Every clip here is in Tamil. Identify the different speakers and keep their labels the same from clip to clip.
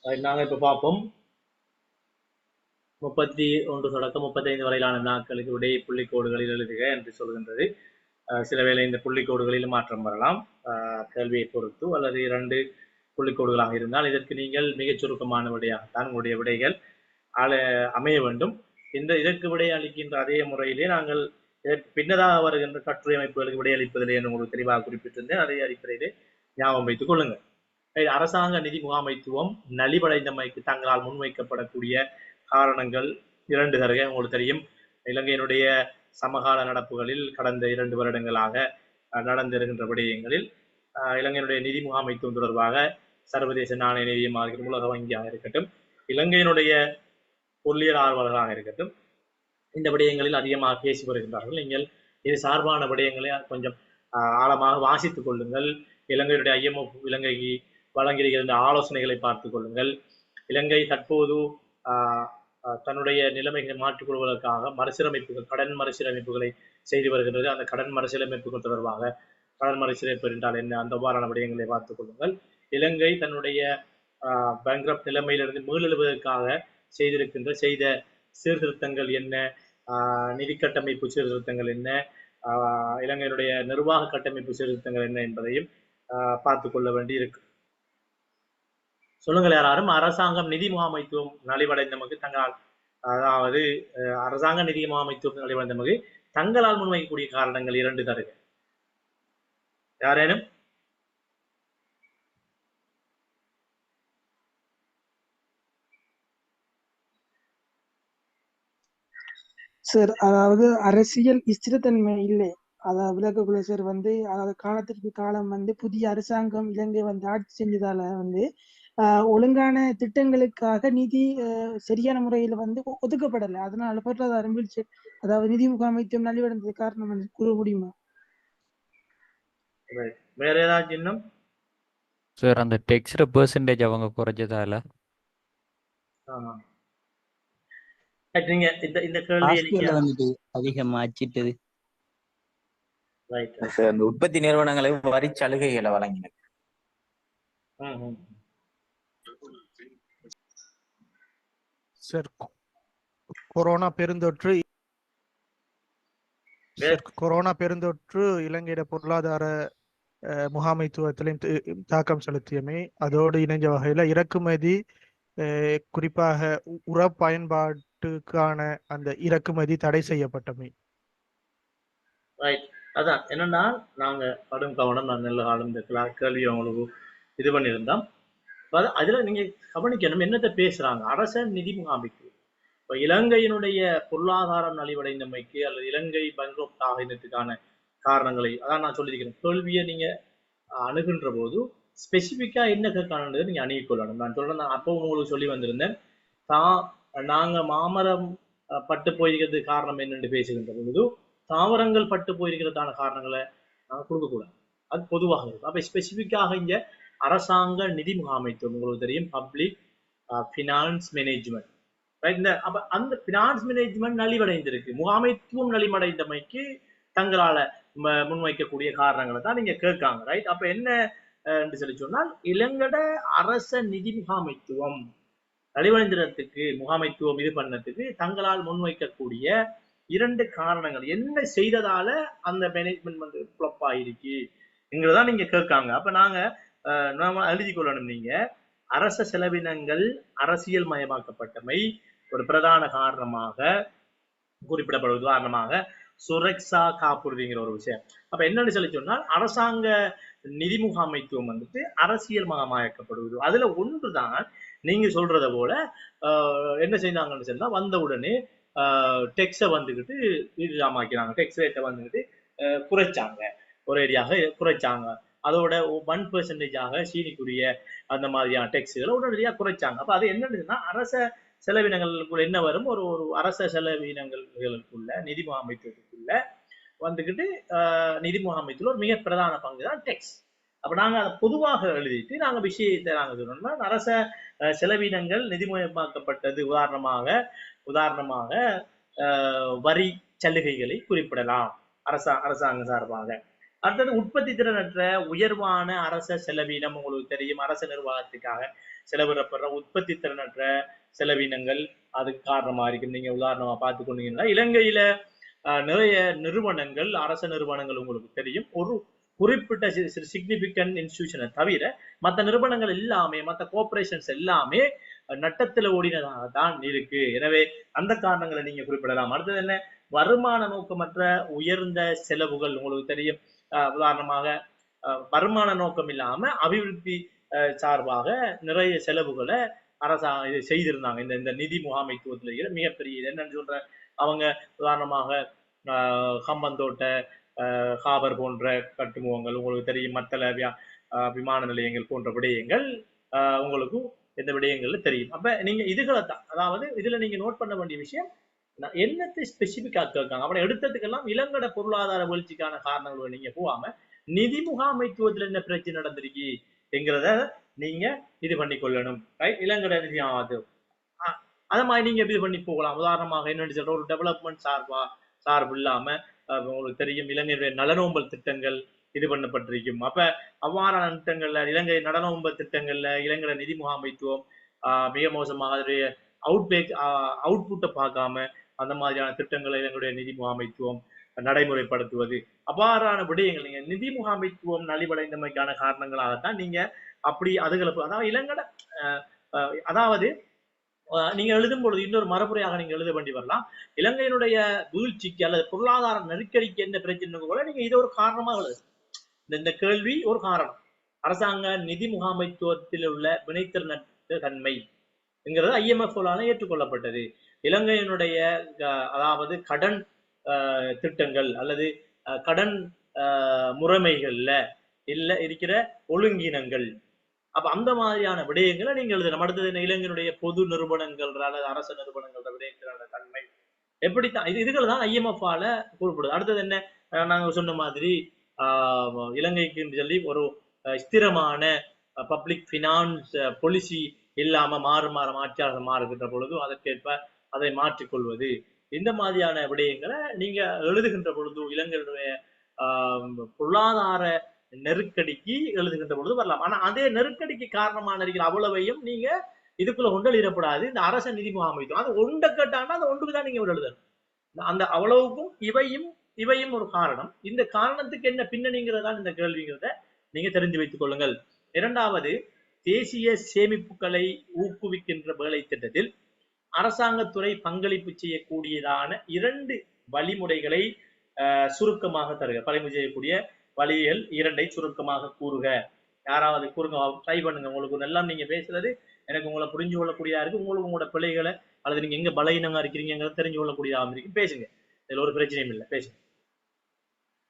Speaker 1: நாங்கள் இப்போ பார்ப்போம். 31 தொடக்கம் 35 வரையிலான நாட்களுக்கு விடை புள்ளிக்கோடுகளில் எழுதுக என்று சொல்கின்றது. சில வேளை இந்த புள்ளிக்கோடுகளில் மாற்றம் வரலாம், கேள்வியை பொறுத்து, அல்லது 2 புள்ளிக்கோடுகளாக இருந்தால் இதற்கு நீங்கள் மிகச் சுருக்கமான விடையாகத்தான் உங்களுடைய விடைகள் அமைய வேண்டும். இதற்கு விடை அளிக்கின்ற அதே முறையிலே நாங்கள் பின்னதாக வருகின்ற கட்டுரை அமைப்புகளுக்கு விடையளிப்பதில்லை என்று உங்களுக்கு தெளிவாக குறிப்பிட்டிருந்தேன். அதே அடிப்படையிலே ஞாபகம் வைத்துக் கொள்ளுங்கள். அரசாங்க நிதி முகாமைத்துவம் நலிவடைந்தமைக்கு தங்களால் முன்வைக்கப்படக்கூடிய காரணங்கள் 2 தருக. உங்களுக்கு தெரியும், இலங்கையினுடைய சமகால நடப்புகளில் கடந்த 2 வருடங்களாக நடந்திருக்கின்ற விடயங்களில் இலங்கையினுடைய நிதி முகாமைத்துவம் தொடர்பாக சர்வதேச நாணய நிதியமாக இருக்கட்டும், உலக வங்கியாக இருக்கட்டும், இலங்கையினுடைய பொருளியல் ஆர்வலர்களாக இருக்கட்டும், இந்த விடயங்களில் அதிகமாக பேசி வருகின்றார்கள். நீங்கள் இது சார்பான விடயங்களை கொஞ்சம் ஆழமாக வாசித்துக் கொள்ளுங்கள். இலங்கையுடைய IMF இலங்கைக்கு வழங்கியிருக்கின்ற ஆலோசனைகளை பார்த்துக் கொள்ளுங்கள். இலங்கை தற்போது தன்னுடைய நிலைமைகளை மாற்றிக் கொள்வதற்காக மறுசீரமைப்புகள், கடன் மறுசீரமைப்புகளை செய்து வருகின்றது. அந்த கடன் மறுசீரமைப்புகள் தொடர்பாக, கடன் மறுசீரமைப்பு என்றால் என்ன, அந்த வாரான விடயங்களை பார்த்துக் கொள்ளுங்கள். இலங்கை தன்னுடைய பேங்க்ரப்ட் நிலைமையிலிருந்து மீளெழுவதற்காக செய்த சீர்திருத்தங்கள் என்ன, நிதி கட்டமைப்பு சீர்திருத்தங்கள் என்ன, இலங்கையினுடைய நிர்வாக கட்டமைப்பு சீர்திருத்தங்கள் என்ன என்பதையும் பார்த்துக் கொள்ள வேண்டி இருக்கு. சொல்லுங்கள் யாரும். அரசாங்கம் நிதி முகாமைத்துவம் நலிவடைந்தமக்கு தங்களால், அதாவது அரசாங்க நிதி முகாமைத்துவம் நலிவடைந்தமக்கு தங்களால் முன்வைக்கக்கூடிய காரணங்கள் 2 தருக. யாரேனும்?
Speaker 2: சார், அதாவது அரசியல் ஸ்திரத்தன்மை இல்லை. அதாவது விளக்கக்குள்ள சார் அதாவது காலத்திற்கு காலம் புதிய அரசாங்கம் இலங்கை ஆட்சி செஞ்சதால ஒழுங்கான திட்டங்களுக்காக நிதி சரியான முறையில ஒதுக்கப்படலை. அதனால பொருளாதாரம் வீழ்ச்சி, அதாவது நிதி முகாமைத்துவம் நலிவடைந்தது காரணம் கூற முடியுமா?
Speaker 1: வேற ஏதாச்சும் இன்னும்
Speaker 3: சார்? அந்த டெக்ஸ்ட் பெர்சன்டேஜ் அவங்க குறைஞ்சதால
Speaker 1: நீங்க இந்த கேள்வியை
Speaker 4: அதிகமாச்சிட்டது. அந்த உற்பத்தி நிறுவனங்களை வரி சலுகைகளை வழங்கினது.
Speaker 5: சார், கொரோனா பெருந்தொற்று இலங்கையிட பொருளாதார முகாமைத்துவத்திலையும் தாக்கம் செலுத்தியமை, அதோடு இணைஞ்ச வகையில இறக்குமதி, குறிப்பாக உர பயன்பாட்டுக்கான அந்த இறக்குமதி தடை செய்யப்பட்டமை.
Speaker 1: அதான் என்னன்னா, நாங்க கடும் கவனம் நல்ல காலம் இந்த கேள்வி அவங்களுக்கு இது பண்ணியிருந்தோம். அதுல நீங்க கவனிக்கணும் என்னத்தை பேசுறாங்க. அரச நிதி முகாமைத்துவம் இப்ப இலங்கையினுடைய பொருளாதாரம் நலிவடைந்தமைக்கு அல்லது இலங்கை பங்க்ரப்ட் ஆகினதுக்கான காரணங்களை அதான் நான் சொல்லியிருக்கிறேன். கேள்வியை நீங்க அணுகின்ற போது ஸ்பெசிபிக்கா என்ன கேட்கணுன்றதை நீங்க அணுகிக்கொள்ளணும். நான் சொல்றேன், நான் அப்போ உங்களுக்கு சொல்லி வந்திருந்தேன், நாங்க மாமரம் பட்டு போயிருக்கிறதுக்கு காரணம் என்னென்று பேசுகின்ற பொழுது தாவரங்கள் பட்டு போயிருக்கிறதான காரணங்களை நாங்கள் கொடுக்கக்கூடாது. அது பொதுவாக இருக்கும். அப்ப ஸ்பெசிபிக்காக இங்க அரசாங்க நிதி முகாமைத்துவம் உங்களுக்கு தெரியும், பப்ளிக் ஃபினான்ஸ் மேனேஜ்மெண்ட். அப்ப அந்த பினான்ஸ் மேனேஜ்மெண்ட் நலிவடைந்திருக்கு. முகாமைத்துவம் நலிவடைந்தமைக்கு தங்களால முன்வைக்கக்கூடிய காரணங்களை தான் நீங்க கேட்காங்க. ரைட். அப்ப என்ன என்று சொல்லி சொன்னால், இலங்கட அரச நிதி முகாமைத்துவம் நலிவடைந்ததுக்கு, முகாமைத்துவம் இது பண்ணதுக்கு தங்களால் முன்வைக்கக்கூடிய 2 காரணங்கள் என்ன செய்ததால அந்த மேனேஜ்மெண்ட் ஃப்ளாப் ஆயிருக்கு என்கிறதான் நீங்க கேட்காங்க. அப்ப நாங்க எழுதி கொள்ளணும். நீங்க அரச செலவினங்கள் அரசியல் மயமாக்கப்பட்டமை ஒரு பிரதான காரணமாக குறிப்பிடப்படுவது. உதாரணமாக சுரக்ஷா காப்புறுதிங்கிற ஒரு விஷயம். அப்ப என்னன்னு சொல்லி சொன்னால், அரசாங்க நிதி முகாமைத்துவம் அரசியல் மயமாக்கப்படுவது. அதுல ஒன்றுதான் நீங்க சொல்றத போல என்ன செய்தாங்கன்னு சொன்னா, வந்த உடனே டெக்ஸை இதுமாக்கிறாங்க. டெக்ஸ் ரேட்டை குறைச்சாங்க, ஒரேடியாக குறைச்சாங்க. அதோட 1% சீனிக்குரிய அந்த மாதிரியான டெக்ஸ்களை உடனடியாக குறைச்சாங்க. அப்ப அது என்னன்னா, அரச செலவினங்களுக்குள்ள என்ன வரும், ஒரு அரச செலவினங்களுக்குள்ள நிதி முகாமைத்துவத்துக்குள்ள நிதி முகாமைத்துல ஒரு மிக பிரதான பங்கு தான் டெக்ஸ். அப்ப நாங்க அதை பொதுவாக எழுதிட்டு நாங்க விஷயத்தை நாங்க சொன்னோம்னா, அரச செலவினங்கள் நிதிமயமாக்கப்பட்டது. உதாரணமாக வரி சலுகைகளை குறிப்பிடலாம் அரசாங்க சார்பாக. அடுத்தது உற்பத்தி திறனற்ற உயர்வான அரச செலவீனம். உங்களுக்கு தெரியும், அரச நிர்வாகத்துக்காக செலவிடப்படுற உற்பத்தி திறனற்ற செலவினங்கள் அதுக்கு காரணமா இருக்கு. நீங்க உதாரணமா பார்த்து கொண்டீங்கன்னா இலங்கையில நிறைய நிறுவனங்கள், அரச நிறுவனங்கள் உங்களுக்கு தெரியும், ஒரு குறிப்பிட்ட சிக்னிபிகன்ட் இன்ஸ்டிடியூஷனை தவிர மற்ற நிறுவனங்கள் எல்லாமே, மற்ற கோஆபரேஷன்ஸ் எல்லாமே நட்டத்துல ஓடினதாக தான் இருக்கு. எனவே அந்த காரணங்களை நீங்க குறிப்பிடலாம். அடுத்தது என்ன, வருமான நோக்கமற்ற உயர்ந்த செலவுகள். உங்களுக்கு தெரியும், உதாரணமாக வருமான நோக்கம் இல்லாம அபிவிருத்தி சார்பாக நிறைய செலவுகளை அரசாங்கம் இது செய்திருந்தாங்க. இந்த நிதி முகாமைத்துவத்தில் மிகப்பெரிய இது என்னன்னு சொல்ற, அவங்க உதாரணமாக கம்பந்தோட்ட ஹாபர் போன்ற கட்டுமுகங்கள் உங்களுக்கு தெரியும், மத்தள விமான நிலையங்கள் போன்ற விடயங்கள் உங்களுக்கு இந்த விடயங்கள்ல தெரியும். அப்ப நீங்க இதுகளை தான், அதாவது இதுல நீங்க நோட் பண்ண வேண்டிய விஷயம் என்னத்தை ஸ்பெசிபிக்கா கேட்காங்க. அவனை எடுத்ததுக்கெல்லாம் இலங்கட பொருளாதார வீழ்ச்சிக்கான காரணங்கள் நீங்க போகாம நிதி முகாமைத்துவத்துல என்ன பிரச்சனை நடந்திருக்கு என்கிறத நீங்க இது பண்ணி கொள்ளணும். இலங்கட நிதி அதை மாதிரி நீங்க இது பண்ணி போகலாம். உதாரணமாக என்னன்னு சொல்ற, ஒரு டெவலப்மெண்ட் சார்பு இல்லாம உங்களுக்கு தெரியும் இளைஞருடைய நலனோம்பல் திட்டங்கள் இது பண்ணப்பட்டிருக்கும். அப்ப அவ்வாறான திட்டங்கள்ல, இலங்கை நலனோம்பல் திட்டங்கள்ல இலங்கை நிதி முகாமைத்துவம் மிக மோசமாக அதனுடைய அவுட்புட்டை பார்க்காம அந்த மாதிரியான திட்டங்களை இலங்கையுடைய நிதி முகாமைத்துவம் நடைமுறைப்படுத்துவது, அவ்வாறான விடயங்கள் நீங்க நிதி முகாமைத்துவம் நலிவடைந்தமைக்கான காரணங்களாகத்தான் நீங்க அப்படி அதுகளை, அதாவது இலங்கட அதாவது நீங்க எழுதும் பொழுது இன்னொரு மரபுரையாக நீங்க எழுத வேண்டி வரலாம். இலங்கையினுடைய வீழ்ச்சிக்கு அல்லது பொருளாதார நெருக்கடிக்கு என்ன பிரச்சனை கூட நீங்க இதை ஒரு காரணமாக எழுது. இந்த கேள்வி ஒரு காரணம். அரசாங்க நிதி முகாமைத்துவத்தில் உள்ள வினைத்திறனற்ற தன்மை என்கிறது IMF-ஆல ஏற்றுக்கொள்ளப்பட்டது. இலங்கையினுடைய அதாவது கடன் திட்டங்கள் அல்லது கடன் முறைமைகள்ல இல்ல இருக்கிற ஒழுங்கினங்கள், அப்ப அந்த மாதிரியான விடயங்களை நீங்க எழுதணும். அடுத்தது இலங்கையினுடைய பொது நிறுவனங்கள் அல்லது அரசு நிறுவனங்களோட விடயங்களோட தன்மை எப்படித்தான் இதுகள் தான் IMF-ஆல குறிப்பிடுது. அடுத்தது என்ன, நாங்க சொன்ன மாதிரி இலங்கைக்கு சொல்லி ஒரு ஸ்திரமான பப்ளிக் பினான்ஸ் பாலிசி இல்லாம ஆட்சியாளர்கள் மாறுகின்ற பொழுது அதற்கேற்ப அதை மாற்றிக்கொள்வது, இந்த மாதிரியான விடயங்களை நீங்க எழுதுகின்ற பொழுது இலங்கையுடைய பொருளாதார நெருக்கடிக்கு எழுதுகின்ற பொழுது வரலாம். ஆனா அதே நெருக்கடிக்கு காரணமான இருக்கிற அவ்வளவையும் நீங்க இதுக்குள்ள கொண்டளிடப்படாது. இந்த அரச நிதி முகாமைத்துவம் அது ஒன்றை கேட்டாங்கன்னா அந்த ஒன்றுக்கு தான் நீங்க எழுதணும். அந்த அவ்வளவுக்கும் இவையும் ஒரு காரணம். இந்த காரணத்துக்கு என்ன பின்னணிங்கிறதா இந்த கேள்விங்கிறத நீங்க தெரிஞ்சு வைத்துக் கொள்ளுங்கள். இரண்டாவது, தேசிய சேமிப்புகளை ஊக்குவிக்கின்ற வேலை திட்டத்தில் அரசாங்கத்துறை பங்களிப்பு செய்யக்கூடியதான 2 வழிமுறைகளை சுருக்கமாக தருக. பங்களிப்பு செய்யக்கூடிய வழிகள் 2ஐ சுருக்கமாக கூறுக. யாராவது கூறுங்க, ட்ரை பண்ணுங்க. உங்களுக்கு நல்லா நீங்க பேசுறது எனக்கு உங்களை புரிஞ்சு கொள்ளக்கூடியதா இருக்கு. உங்களுக்கு உங்களோட பிள்ளைகளை அல்லது நீங்க எங்க பலகீனமா இருக்கிறீங்க தெரிஞ்சு கொள்ளக்கூடியதாக இருக்கு. பேசுங்க, இதுல ஒரு பிரச்சனையும் இல்லை, பேசுங்க.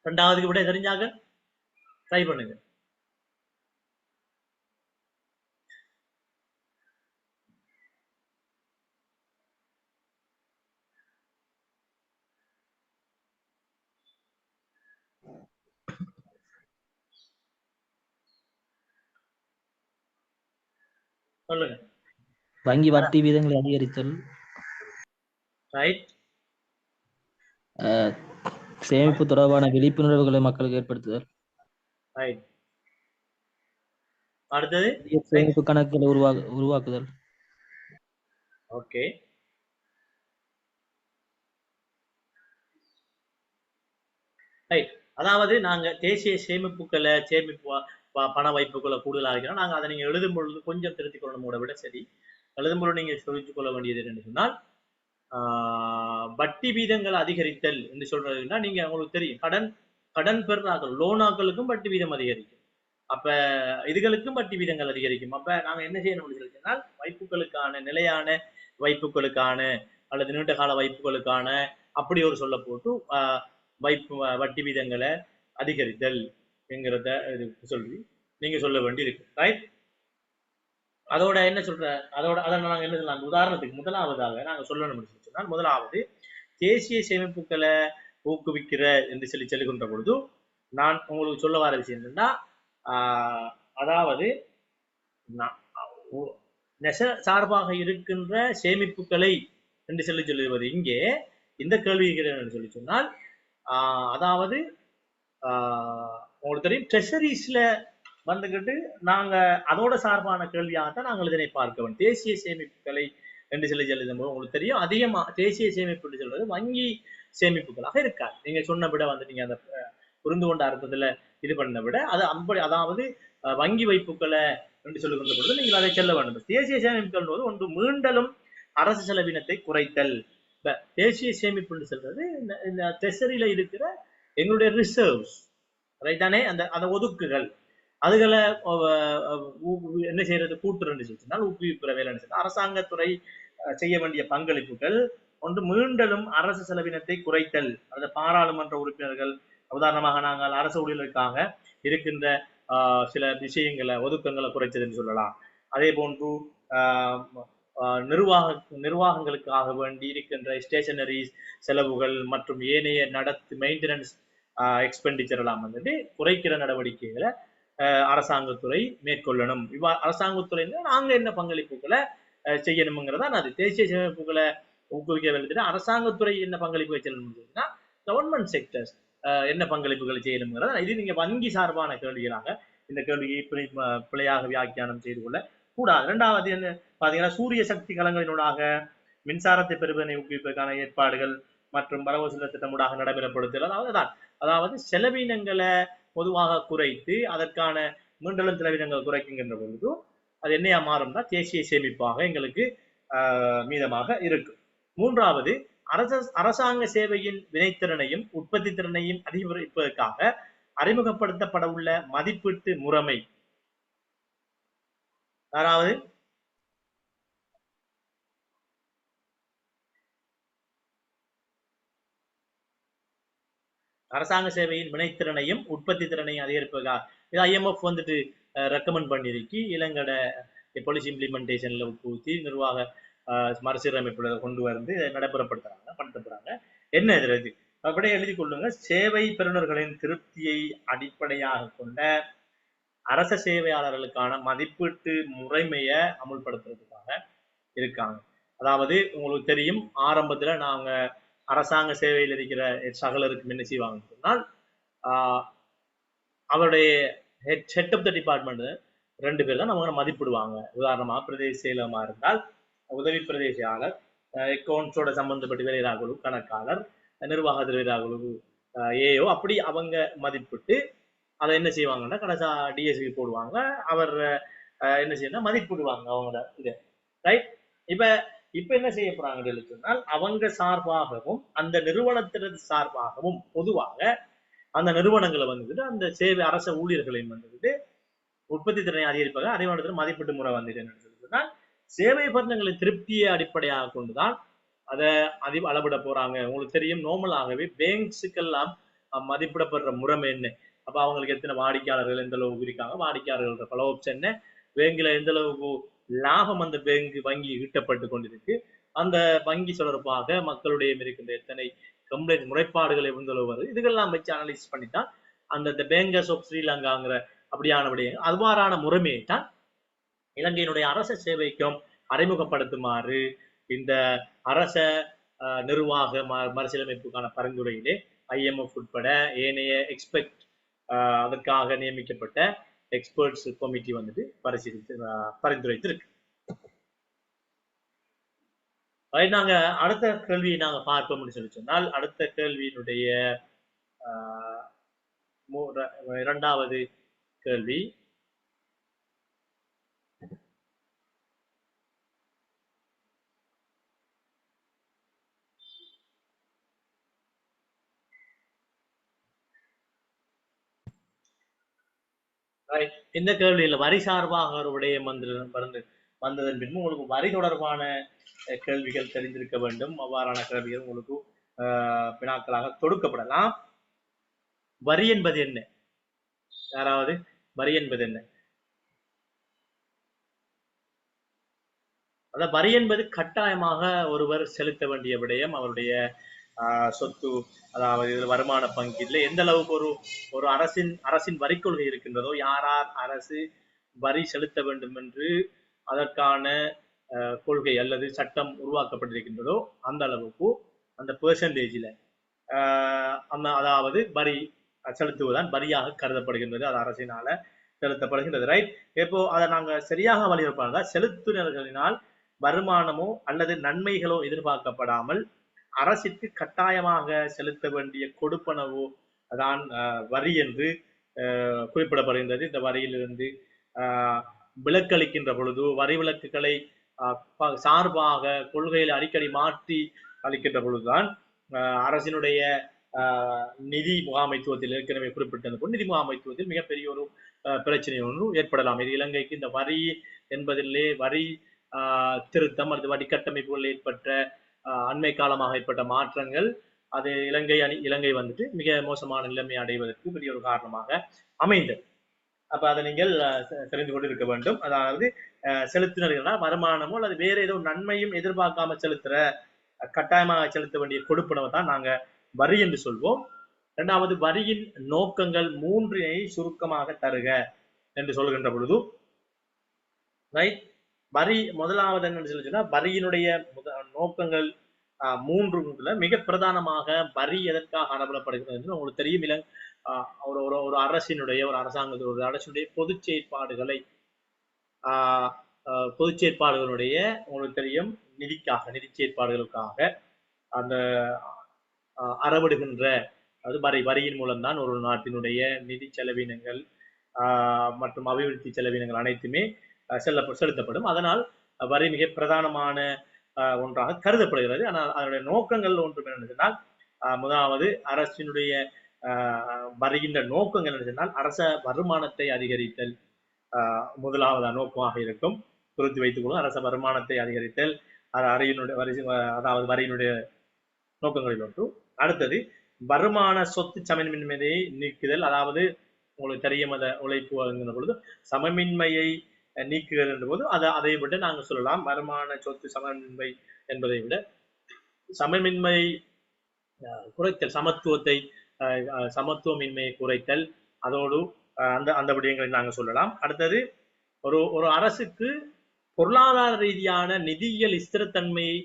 Speaker 1: 2வது விட தெரிஞ்சாக ட்ரை பண்ணுங்க. சொல்லுங்க.
Speaker 6: வங்கி வட்டி வீதங்களை அதிகரித்தல்,
Speaker 1: ரைட்.
Speaker 6: சேமிப்பு தொடர்பான விழிப்புணர்வுகளை மக்களுக்கு ஏற்படுத்துதல்,
Speaker 1: ரைட். அடுத்தது
Speaker 6: சேமிப்பு கணக்குகளை உருவாக்குதல்.
Speaker 1: Okay, right. அதாவது நாங்க தேசிய சேமிப்புகளை பண வைப்புகளை கூடுதலாக இருக்கிறோம். நாங்க அதை நீங்க எழுதும் பொழுது கொஞ்சம் திருத்திக் கொள்ளணும் விட சரி. எழுதும் பொழுது நீங்க சொல்லிக் கொள்ள வேண்டியது என்று சொன்னால் வட்டி வீதங்கள் அதிகரித்தல் என்று சொல்றதுன்னா, நீங்க உங்களுக்கு தெரியும் கடன் பெறாக்கள் லோனாக்களுக்கும் வட்டி வீதம் அதிகரிக்கும். அப்ப இதுகளுக்கும் வட்டி வீதங்கள் அதிகரிக்கும். அப்ப நாங்க என்ன செய்யணும் சொன்னால் வைப்புகளுக்கான நிலையான வைப்புகளுக்கான அல்லது நீண்ட கால வைப்புகளுக்கான அப்படி ஒரு சொல்ல போட்டு வட்டி வீதங்களை அதிகரித்தல் என்கிறத சொல்லி நீங்க சொல்ல வேண்டி இருக்கு. ரைட். அதோட என்ன சொல்ற, அதை நாங்க என்ன சொல்லலாம், உதாரணத்துக்கு முதலாவதாக நாங்க சொல்லணும் சொன்னால், முதலாவது தேசிய சேமிப்புகளை ஊக்குவிக்கிற என்று சொல்லுகின்ற பொழுது நான் உங்களுக்கு சொல்ல வர விஷயம் என்னன்னா, அதாவது நெச சார்பாக இருக்கின்ற சேமிப்புகளை என்று சொல்லுவது இங்கே இந்த கேள்வி என்று சொல்லி சொன்னால், அதாவது உங்களுக்கு தெரியும் ட்ரெஷரிஸ்ல வந்துகிட்டு நாங்க அதோட சார்பான கேள்வியாகத்தான் நாங்கள் இதனை பார்க்க வேண்டும். தேசிய சேமிப்புகளை என்று சொல்லி எழுதும்போது உங்களுக்கு தெரியும் அதிகமா தேசிய சேமிப்பு என்று சொல்றது வங்கி சேமிப்புகளாக இருக்காது. நீங்க சொன்ன விட வந்து நீங்க அந்த புரிந்து கொண்ட அர்த்தத்துல இது பண்ண விட அது அதாவது வங்கி வைப்புகளை என்று சொல்லுகின்ற பொழுது நீங்கள் அதை செல்ல வேண்டும். தேசிய சேமிப்புகள் போது ஒன்று மீண்டலும் அரசு செலவினத்தை குறைத்தல். தேசிய சேமிப்பு சொல்றது இந்த ட்ரெஷரியில இருக்கிற எங்களுடைய ரிசர்வ்ஸ் ரைட்டானே அந்த ஒதுக்குகள் அதுகளை என்ன செய்யறது கூட்டுறன்னு சொல்லிச்சுனால் ஊக்குவிப்புற வேலைன்னு சொல்லி அரசாங்கத்துறை செய்ய வேண்டிய பங்களிப்புகள் ஒன்று மீண்டலும் அரசு செலவினத்தை குறைத்தல். அந்த பாராளுமன்ற உறுப்பினர்கள் உதாரணமாக நாங்கள் அரசு ஊழியர்களுக்காக இருக்கின்ற சில விஷயங்களை ஒதுக்கங்களை குறைச்சதுன்னு சொல்லலாம். அதே போன்று நிர்வாகங்களுக்காக வேண்டி இருக்கின்ற ஸ்டேஷனரிஸ் செலவுகள் மற்றும் ஏனைய மெயின்டெனன்ஸ் எக்ஸ்பெண்டிச்சர் எல்லாம் வந்துட்டு குறைக்கிற நடவடிக்கைகளை அரசாங்கத்துறை மேற்கொள்ளணும். அரசாங்கத்துறை நாங்க என்ன பங்களிப்புகளை செய்யணுங்கிறதா அது தேசிய சேமிப்புகளை ஊக்குவிக்க வேண்டியது. அரசாங்கத்துறை என்ன பங்களிப்பு செய்யணும்னா கவர்மெண்ட் செக்டர்ஸ் என்ன பங்களிப்புகளை செய்யணுங்கிறதா. இது நீங்க வங்கி சார்பான கேள்விகளாக இந்த கேள்வியை பிழையாக வியாக்கியானம் செய்து கொள்ள கூடாது. இரண்டாவது என்ன பாத்தீங்கன்னா சூரிய சக்தி கலங்களினூடாக மின்சாரத்தை பெறுவதனை ஊக்குவிப்பதற்கான ஏற்பாடுகள் மற்றும் வரவு செலவு திட்டமூடாக நடைமுறைப்படுத்துதல். அதாவது செலவினங்களை பொதுவாக குறைத்து அதற்கான மீண்டலும் செலவினங்கள் குறைக்கின்ற பொழுது அது என்னையா மாறும்னா தேசிய சேமிப்பாக எங்களுக்கு மீதமாக இருக்கு. மூன்றாவது அரசாங்க சேவையின் வினைத்திறனையும் உற்பத்தி திறனையும் அதிகரிப்பதற்காக அறிமுகப்படுத்தப்பட உள்ள மதிப்பீட்டு முறைமை. யாராவது அரசாங்க சேவையின் வினைத்திறனையும் உற்பத்தி திறனையும் அதிகரிப்பதற்காக இது IMF வந்துட்டு ரெக்கமெண்ட் பண்ணிருக்கு. இலங்கட பாலிசி இம்ப்ளிமெண்டேஷன்ல ஊற்றி நிர்வாக மறுசீரமைப்புல கொண்டு வந்து நடைமுறைப்படுத்துறாங்க. என்ன இது அப்படியே எழுதி கொள்ளுங்க. சேவை பெறுநர்களின் திருப்தியை அடிப்படையாக கொண்ட அரச சேவையாளர்களுக்கான மதிப்பீட்டு முறைமையை அமுல்படுத்துறதுக்காக இருக்காங்க. அதாவது உங்களுக்கு தெரியும் ஆரம்பத்துல நாங்க அரசாங்க சேவையில் இருக்கிற சகலருக்கு என்ன செய்வாங்கன்னு சொன்னால் அவருடைய ஹெட் ஆஃப் த டிபார்ட்மெண்ட் 2 பேர் தான் அவங்க மதிப்பிடுவாங்க. உதாரணமா பிரதேச செயலகமா இருந்தால் உதவி பிரதேசியாளர், அக்கௌண்ட்ஸோட சம்பந்தப்பட்ட வேலையாளர்கள், கணக்காளர், நிர்வாகத்தில் வேலையாளர்கள், ஏஓ அப்படி அவங்க மதிப்பிட்டு அதை என்ன செய்வாங்கன்னா கடைசா டிஎஸ்பி போடுவாங்க. அவர் என்ன செய்யணும் மதிப்பிடுவாங்க அவங்களோட இது ரைட். இப்ப என்ன செய்ய போறாங்கன்னு சொன்னால் அவங்க சார்பாகவும் அந்த நிறுவனத்தின் சார்பாகவும் பொதுவாக அந்த நிறுவனங்களை வந்துட்டு அந்த சேவை அரச ஊழியர்களையும் வந்துட்டு உற்பத்தி திறனை அதிகரிப்பாக அறிவாளத்தில் மதிப்பீட்டு முறை வந்துட்டு என்னன்னு சொன்னால் சேவை பத்திரங்களின் திருப்தியை அடிப்படையாக கொண்டுதான் அதை அளவிட போறாங்க. உங்களுக்கு தெரியும் நார்மலாகவே பேங்க்ஸுக்கெல்லாம் மதிப்பிடப்படுற முறைமை என்ன, அப்ப அவங்களுக்கு எத்தனை வாடிக்கையாளர்கள் எந்த அளவுக்கு இருக்காங்க, வாடிக்கையாளர்கள் பலோப்ஸ் என்ன, பேங்க்ல எந்த அளவுக்கு லாபம் அந்த வங்கி ஈட்டப்பட்டு கொண்டிருக்கு, அந்த வங்கி தொடர்பாக மக்களுடைய இருக்கின்ற எத்தனை கம்ப்ளைண்ட் முறைப்பாடுகள் எந்த அளவு வருது, இதுகெல்லாம் வச்சு அனலைஸ் பண்ணித்தான் அந்த பேங்கர்ஸ் ஆஃப் ஸ்ரீலங்காங்கிற அப்படியான விடயங்கள் அவ்வாறான முறைமையை தான் இலங்கையினுடைய அரச சேவைக்கும் அறிமுகப்படுத்துமாறு இந்த அரச நிர்வாக மறுசீரமைப்புக்கான பரிந்துரையிலே IMF உட்பட ஏனைய அதற்காக நியமிக்கப்பட்ட எக்ஸ்பர்ட்ஸ் கமிட்டி வந்துட்டு பரிந்துரைத்திருக்கு. நாங்க அடுத்த கேள்வியை நாங்க பார்ப்போம்னு சொல்லி சொன்னால் அடுத்த கேள்வியினுடைய இரண்டாவது கேள்வி இந்த கேள்வியில வரி சார்பாக ஒரு விடயம் வந்ததன் பின்பு உங்களுக்கு வரி தொடர்பான கேள்விகள் தெரிந்திருக்க வேண்டும். அவ்வாறான கேள்விகள் உங்களுக்கு வினாக்களாக தொடுக்கப்படலாம். வரி என்பது என்ன? யாராவது வரி என்பது என்ன? அதாவது வரி என்பது கட்டாயமாக ஒருவர் செலுத்த வேண்டிய விடயம். அவருடைய சொத்து அதாவது வருமான பங்கீடுல எந்த அளவுக்கு ஒரு அரசின் வரி கொள்கை இருக்கின்றதோ, யார் அரசு வரி செலுத்த வேண்டும் என்று அதற்கான கொள்கை அல்லது சட்டம் உருவாக்கப்பட்டிருக்கின்றதோ அந்த அளவுக்கு அந்த பெர்சன்டேஜில் அதாவது வரி செலுத்துவதுதான் வரியாக கருதப்படுகின்றது. அது அரசினால செலுத்தப்படுகின்றது. ரைட். இப்போ அதை நாங்க சரியாக வலியுறுத்தாங்க, செலுத்துனர்களினால் வருமானமோ அல்லது நன்மைகளோ எதிர்பார்க்கப்படாமல் அரசிற்கு கட்டாயமாக செலுத்த வேண்டிய கொடுப்பனவோ தான் வரி என்று குறிப்பிடப்படுகின்றது. இந்த வரியிலிருந்து விலக்களிக்கின்ற பொழுது வரி விலக்குகளை சார்பாக கொள்கையில் அடிக்கடி மாற்றி அளிக்கின்ற பொழுதுதான் அரசினுடைய நிதி முகாமைத்துவத்தில் ஏற்கனவே குறிப்பிட்டது போல் நிதி முகாமைத்துவத்தில் மிகப்பெரிய ஒரு பிரச்சனை ஒன்று ஏற்படலாம். இது இலங்கைக்கு இந்த வரி என்பதிலே வரி திருத்தம் அல்லது வரி கட்டமைப்புகளில் ஏற்பட்ட அண்மை காலமாக ஏற்பட்ட மாற்றங்கள் அது இலங்கை வந்துட்டு மிக மோசமான நிலைமை அடைவதற்கு பெரிய ஒரு காரணமாக அமைந்தது. அப்ப அதை நீங்கள் தெரிந்து கொண்டு இருக்க வேண்டும். அதாவது செலுத்தினர்களால் வருமானமோ அல்லது வேற ஏதோ நன்மையும் எதிர்பார்க்காம செலுத்துற கட்டாயமாக செலுத்த வேண்டிய கொடுப்பனவை தான் நாங்க வரி என்று சொல்வோம். இரண்டாவது, வரியின் நோக்கங்கள் 3 சுருக்கமாக தருக என்று சொல்கின்ற பொழுது ரைட், வரி முதலாவது என்னன்னு சொல்லிச்சுன்னா வரியினுடைய நோக்கங்கள் 3 மிக பிரதானமாக வரி எதற்காக அறவிடப்படுகிறது உங்களுக்கு தெரியும். ஒரு அரசினுடைய ஒரு அரசாங்கத்தில் ஒரு அரசினுடைய பொது செயற்பாடுகளை பொது செயற்பாடுகளுடைய உங்களுக்கு தெரியும் நிதி செயற்பாடுகளுக்காக அந்த அறவிடுகின்ற அது வரியின் மூலம்தான் ஒரு நாட்டினுடைய நிதி செலவினங்கள் மற்றும் அபிவிருத்தி செலவினங்கள் அனைத்துமே செலுத்தப்படும். அதனால் வரி மிக பிரதானமான ஒன்றாக கருதப்படுகிறது. ஆனால் அதனுடைய நோக்கங்கள் ஒன்று என்னன்னு சொன்னால் முதலாவது அரசினுடைய வருகின்ற நோக்கங்கள் என்ன சொன்னால் அரச வருமானத்தை அதிகரித்தல் முதலாவது நோக்கமாக இருக்கும். குறித்து வைத்துக் கொள்ளும். அரச வருமானத்தை அதிகரித்தல் அதாவது வரியினுடைய நோக்கங்களில் ஒன்று. அடுத்தது வருமான சொத்து சமமின்மையை நீக்குதல். அதாவது உங்களுக்கு தெரியும் அதை உழைப்பு வழங்குகின்ற பொழுது சமமின்மையை நீக்குதல் என்ற போது அதை விட நாங்கள் சொல்லலாம் வருமான சொத்து சமமின்மை என்பதை விட சமமின்மை குறைத்தல், சமத்துவமின்மையை குறைத்தல், அதோடு அந்த விடயங்களை நாங்கள் சொல்லலாம். அடுத்தது ஒரு அரசுக்கு பொருளாதார ரீதியான நிதியியல் ஸ்திரத்தன்மையை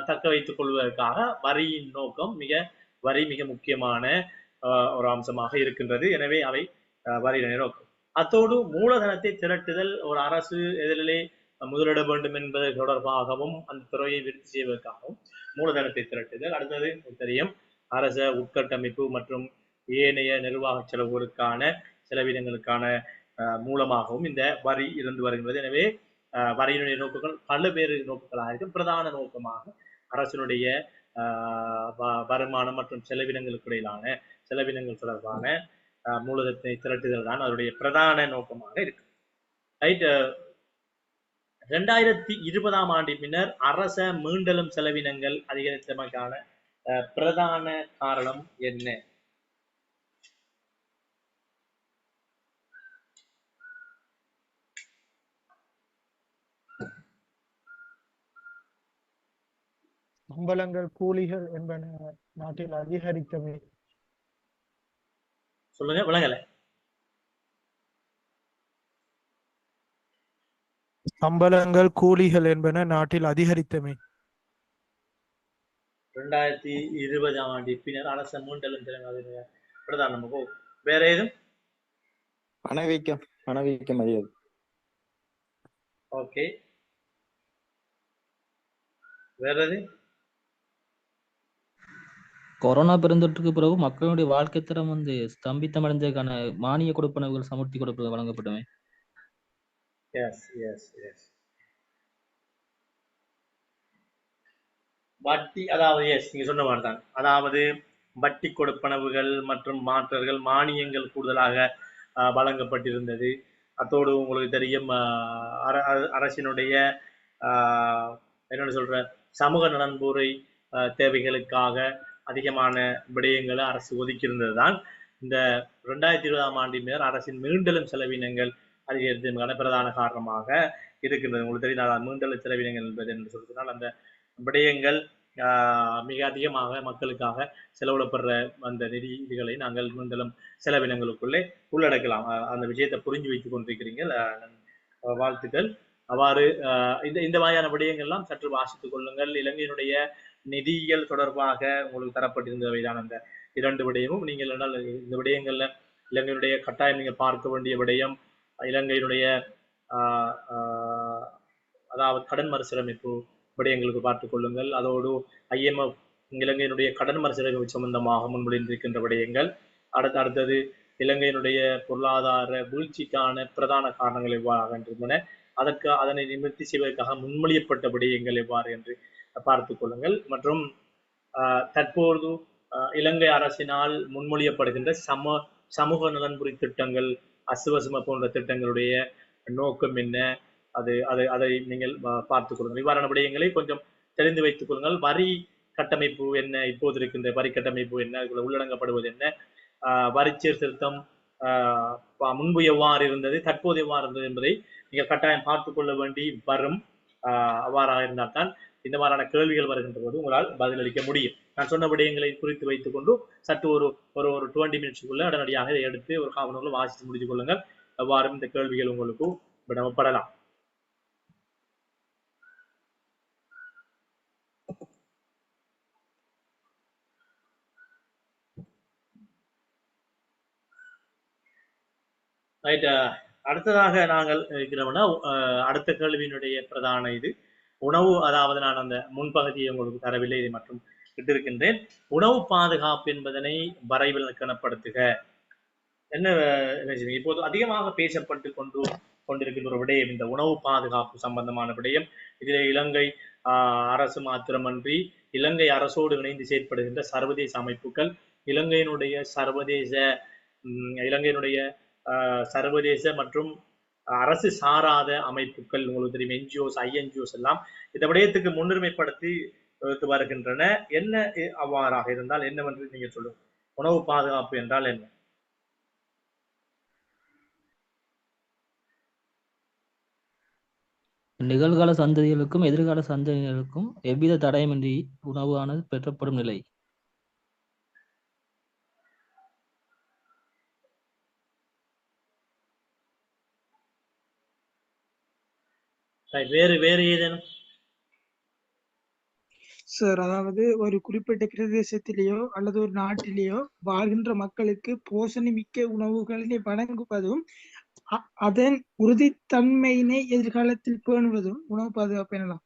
Speaker 1: தக்க வைத்துக் கொள்வதற்காக வரியின் நோக்கம் வரி மிக முக்கியமான ஒரு அம்சமாக இருக்கின்றது. எனவே அவை வரியினுடைய நோக்கம். அத்தோடு மூலதனத்தை திரட்டுதல், ஒரு அரசு எதிரிலே முதலிட வேண்டும் என்பது தொடர்பாகவும் அந்த துறையை விருத்தி செய்வதற்காகவும் மூலதனத்தை திரட்டுதல். அடுத்தது தெரியும் அரச உட்கட்டமைப்பு மற்றும் ஏனைய நிர்வாக செலவுகளுக்கான செலவினங்களுக்கான மூலமாகவும் இந்த வரி இருந்து வருகின்றது. எனவே வரியினுடைய நோக்கங்கள் பல்வேறு நோக்கங்களாக இருக்கும். பிரதான நோக்கமாக அரசினுடைய வருமானம் மற்றும் செலவினங்களுக்கு இடையிலான செலவினங்கள் தொடர்பான மூலதனத்தை திரட்டுதல் தான் அதனுடைய பிரதான நோக்கமாக இருக்கு. ரைட். 2020ஆம் ஆண்டின் பின்னர் அரச மீண்டலும் செலவினங்கள் அதிகரித்தமைக்கான பிரதான காரணம் என்ன?
Speaker 5: சம்பளங்கள் கூலிகள் என்பன நாட்டில் அதிகரித்தமை.
Speaker 1: சொல்லுங்க, விளங்கல.
Speaker 5: சம்பளங்கள் கூலிகள் என்பன நாட்டில் அதிகரித்தமை.
Speaker 1: 2020ஆம் ஆண்டின் பின்னர் அரச மீண்டலும் பிரதான. வேற ஏதும்?
Speaker 4: பணவீக்கம் அதிகம்.
Speaker 1: ஓகே, வேற எது?
Speaker 6: கொரோனா பெருந்தொற்றுக்கு பிறகு மக்களுடைய வாழ்க்கை தரம் ஸ்தம்பித்தமடைந்ததுக்கான மானிய கொடுப்பனவுகள் சமுர்த்தி கொடுப்பது வழங்கப்பட்டவை.
Speaker 1: வட்டி, அதாவது நீங்க சொன்ன மாதிரி தான். அதாவது வட்டி கொடுப்பனவுகள் மற்றும் மாற்றங்கள் மானியங்கள் கூடுதலாக வழங்கப்பட்டிருந்தது. அத்தோடு உங்களுக்கு தெரியும் அரசினுடைய என்னென்னு சொல்ற சமூக நலன்புரை தேவைகளுக்காக அதிகமான விடயங்களை அரசு ஒதுக்கியிருந்தது தான் இந்த 2020ஆம் ஆண்டின் மேல் அரசின் மீண்டலும் செலவினங்கள் அதிகரித்ததற்கான பிரதான காரணமாக இருக்கின்றது. உங்களுக்கு தெரியும் மீண்டலும் செலவினங்கள் என்பது என்று சொல்லினால் அந்த விடயங்கள் மிக அதிகமாக மக்களுக்காக செலவிடப்படுற அந்த நிதிகளை நாங்கள் மீண்டலும் செலவினங்களுக்குள்ளே உள்ளடக்கலாம். அந்த விஷயத்தை புரிஞ்சு வைத்துக் கொண்டிருக்கிறீர்கள், வாழ்த்துக்கள். அவ்வாறு இந்த வகையான விடயங்கள்லாம் சற்று வாசித்துக் கொள்ளுங்கள். இலங்கையினுடைய நிதியியல் தொடர்பாக உங்களுக்கு தரப்பட்டிருந்தவைதான் அந்த 2 விடயமும் நீங்கள் என்றால் இந்த விடயங்கள்ல இலங்கையினுடைய கட்டாயம் நீங்கள் பார்க்க வேண்டிய விடயம் இலங்கையினுடைய ஆஹ் ஆஹ் அதாவது கடன் மறுசீரமைப்பு விடயங்களுக்கு பார்த்துக் கொள்ளுங்கள். அதோடு IMF இலங்கையினுடைய கடன் மறுசீரமைப்பு சம்பந்தமாக முன்மொழிந்திருக்கின்ற விடயங்கள், அடுத்தது இலங்கையினுடைய பொருளாதார வீழ்ச்சிக்கான பிரதான காரணங்கள் எவ்வாறு இருந்தன, அதனை நிவர்த்தி செய்வதற்காக முன்மொழியப்பட்ட விடயங்கள் எவ்வாறு என்று பார்த்துக் கொள்ளுங்கள். மற்றும் தற்போது இலங்கை அரசினால் முன்மொழியப்படுகின்ற சமூக நலன்புரி திட்டங்கள், அசுவசும போன்ற திட்டங்களுடைய நோக்கம் என்ன, அதை நீங்கள் பார்த்துக் கொள்ளுங்கள். இவ்வாறான விடயங்களை கொஞ்சம் தெரிந்து வைத்துக் கொள்ளுங்கள். வரி கட்டமைப்பு என்ன, இப்போது இருக்கின்ற வரி கட்டமைப்பு என்ன, அதுக்குள்ள உள்ளடங்கப்படுவது என்ன, வரி சீர்திருத்தம் முன்பு எவ்வாறு இருந்தது, தற்போது எவ்வாறு இருந்தது என்பதை நீங்கள் கட்டாயம் பார்த்துக் கொள்ள வேண்டி வரும். அவ்வாறாக இருந்தால்தான் இந்த மாதிரியான கேள்விகள் வருகின்ற போது உங்களால் பதிலளிக்க முடியும். நான் சொன்ன விடயங்களை குறித்து வைத்துக் கொண்டு சற்று ஒரு 20 மினிட்ஸுக்குள்ள உடனடியாக இதை எடுத்து ஒரு காவலர்கள் வாசித்து முடித்துக் கொள்ளுங்கள். எவ்வாறு இந்த கேள்விகள் உங்களுக்கு விடப்படலாம். ரைட். அடுத்ததாக நாங்கள் இருக்கிறோம்னா அடுத்த கேள்வியினுடைய பிரதான இது உணவு. அதாவது நான் அந்த முன்பகுதியை உங்களுக்கு தரவில்லை, இதை மற்றும் இட்டிருக்கின்றேன். உணவு பாதுகாப்பு என்பதனை வரைவிலக்கணப்படுத்துக. என்ன இப்போது அதிகமாக பேசப்பட்டு கொண்டிருக்கின்ற ஒரு விடயம் இந்த உணவு பாதுகாப்பு சம்பந்தமான விடயம். இதில் இலங்கை அரசு மாத்திரமன்றி இலங்கை அரசோடு இணைந்து செயற்படுகின்ற சர்வதேச அமைப்புகள், இலங்கையினுடைய சர்வதேச மற்றும் அரசு சாராத அமைப்புகள், உங்களுக்கு தெரியும் NGOs, INGOs எல்லாம் இந்த விடயத்துக்கு முன்னுரிமைப்படுத்தி வருகின்றன. என்ன அவ்வாறாக இருந்தால் என்னவென்று நீங்க சொல்லுங்க. உணவு பாதுகாப்பு என்றால் என்ன?
Speaker 6: நிகழ்கால சந்ததிகளுக்கும் எதிர்கால சந்ததிகளுக்கும் எவ்வித தடயமின்றி உணவானது பெற்றப்படும் நிலை.
Speaker 1: வேறு ஏதேனும்?
Speaker 2: சார், அதாவது ஒரு குறிப்பிட்ட பிரதேசத்திலேயோ அல்லது ஒரு நாட்டிலேயோ வாழ்கின்ற மக்களுக்கு போஷணமிக்க உணவுகளை வழங்குவதும் அதன் உறுதித்தன்மையினை எதிர்காலத்தில் பேணுவதும் உணவு பாதுகாப்பு எனலாம்.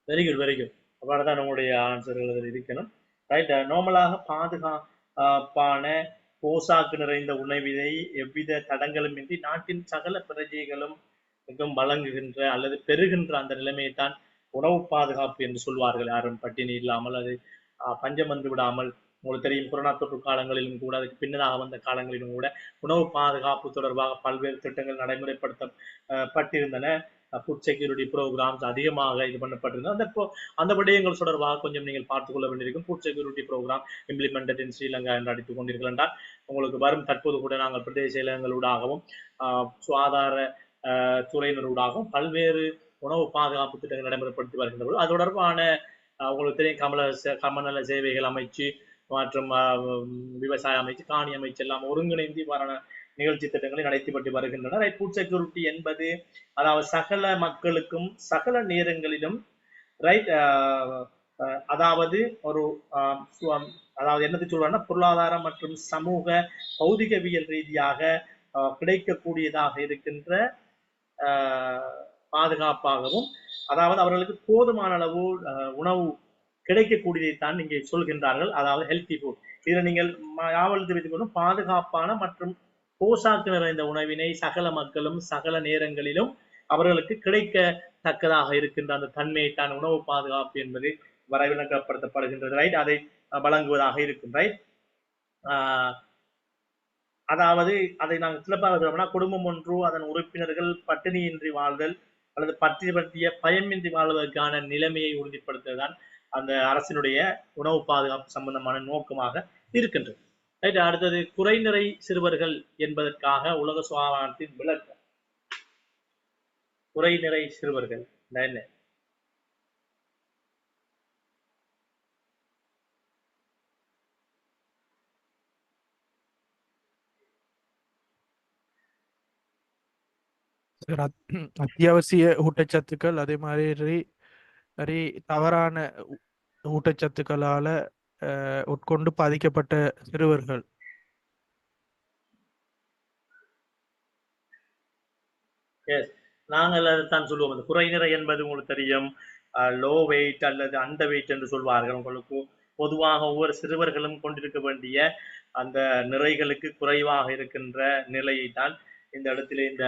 Speaker 1: Very good, very good. அவ்வாறுதான் உங்களுடைய ஆன்சர்கள் இருக்கணும். ரைட். நார்மலாக பாதுகாப்பான போசாக்கு நிறைந்த உணவினை எவ்வித தடங்களுமின்றி நாட்டின் சகல பிரஜைகளும் வழங்குகின்ற அல்லது பெறுகின்ற அந்த நிலைமையை தான் உணவு பாதுகாப்பு என்று சொல்வார்கள். யாரும் பட்டினி இல்லாமல், அது பஞ்சம் வந்து விடாமல். உங்களுக்கு தெரியும், கொரோனா தொற்று காலங்களிலும் கூட, அதுக்கு பின்னதாக வந்த காலங்களிலும் கூட உணவு பாதுகாப்பு தொடர்பாக பல்வேறு திட்டங்கள் நடைமுறைப்படுத்தப்பட்டிருந்தன. ஃபுட் செக்யூரிட்டி ப்ரோக்ராம்ஸ் அதிகமாக இது பண்ணப்பட்டிருந்தது. அந்த விடயங்கள் தொடர்பாக கொஞ்சம் நீங்கள் பார்த்துக் கொள்ள வேண்டியிருக்கும். Food security program implemented in Sri Lanka என்று அடித்துக் கொண்டீர்கள் என்றால் உங்களுக்கு வரும் தற்போது கூட நாங்கள் பிரதேச செயலகங்களூடாகவும் சுகாதார துறையினரூடாகவும் பல்வேறு உணவு பாதுகாப்பு திட்டங்கள் நடைமுறைப்படுத்தி வருகின்ற அது தொடர்பான உங்களுக்கு தெரியும் கமநல சேவைகள் அமைச்சு மற்றும் விவசாய அமைச்சு, காணி அமைச்சு எல்லாம் ஒருங்கிணைந்து வரான நிகழ்ச்சி திட்டங்களை நடத்திப்பட்டு வருகின்றன. ஃபுட் செக்யூரிட்டி என்பது அதாவது சகல மக்களுக்கும் சகல நேரங்களிலும் ரைட் அதாவது ஒரு அதாவது என்னது சொல்றாங்கன்னா பொருளாதாரம் மற்றும் சமூக பௌதிகவியல் ரீதியாக கிடைக்கக்கூடியதாக இருக்கின்ற பாதுகாப்பாகவும், அதாவது அவர்களுக்கு போதுமான அளவு உணவு கிடைக்கக்கூடியதைத்தான் இங்கே சொல்கின்றார்கள். அதாவது ஹெல்த்தி ஃபுட். இதில் நீங்கள் யாவல் வைத்துக் கொண்டும் பாதுகாப்பான மற்றும் போசாக்கு நிறைந்த உணவினை சகல மக்களும் சகல நேரங்களிலும் அவர்களுக்கு கிடைக்கத்தக்கதாக இருக்கின்ற அந்த தன்மையைத்தான் உணவு பாதுகாப்பு என்பது வரைவிலக்கப்படுத்தப்படுகின்றது. ரைட். அதை வழங்குவதாக இருக்கும். ரைட். அதாவது அதை நாங்கள் சிறப்பாக சொல்றோம்னா, குடும்பம் ஒன்று அதன் உறுப்பினர்கள் பட்டினியின்றி வாழ்தல் அல்லது பற்றிய பயமின்றி வாழ்வதற்கான நிலைமையை உறுதிப்படுத்துவதுதான் அந்த அரசினுடைய உணவு பாதுகாப்பு சம்பந்தமான நோக்கமாக இருக்கின்றது. ரைட். அடுத்தது குறைநிறை சிறுவர்கள் என்பதற்காக உலக சுகாதாரத்தின் விளக்கம். குறைநிறை சிறுவர்கள் என்ன?
Speaker 5: அத்தியாவசிய ஊட்டச்சத்துக்கள், அதே மாதிரி தவறான ஊட்டச்சத்துக்களால உட்கொண்டு பாதிக்கப்பட்ட சிறுவர்கள்.
Speaker 1: எஸ், நாங்கள் அதைத்தான் சொல்லுவோம். அந்த குறைநிறை என்பது உங்களுக்கு தெரியும், லோ வெயிட் அல்லது அண்டர் வெயிட் என்று சொல்வார்கள். உங்களுக்கு பொதுவாக ஒவ்வொரு சிறுவர்களும் கொண்டிருக்க வேண்டிய அந்த நிறைகளுக்கு குறைவாக இருக்கின்ற நிலையை தான் இந்த இடத்திலே இந்த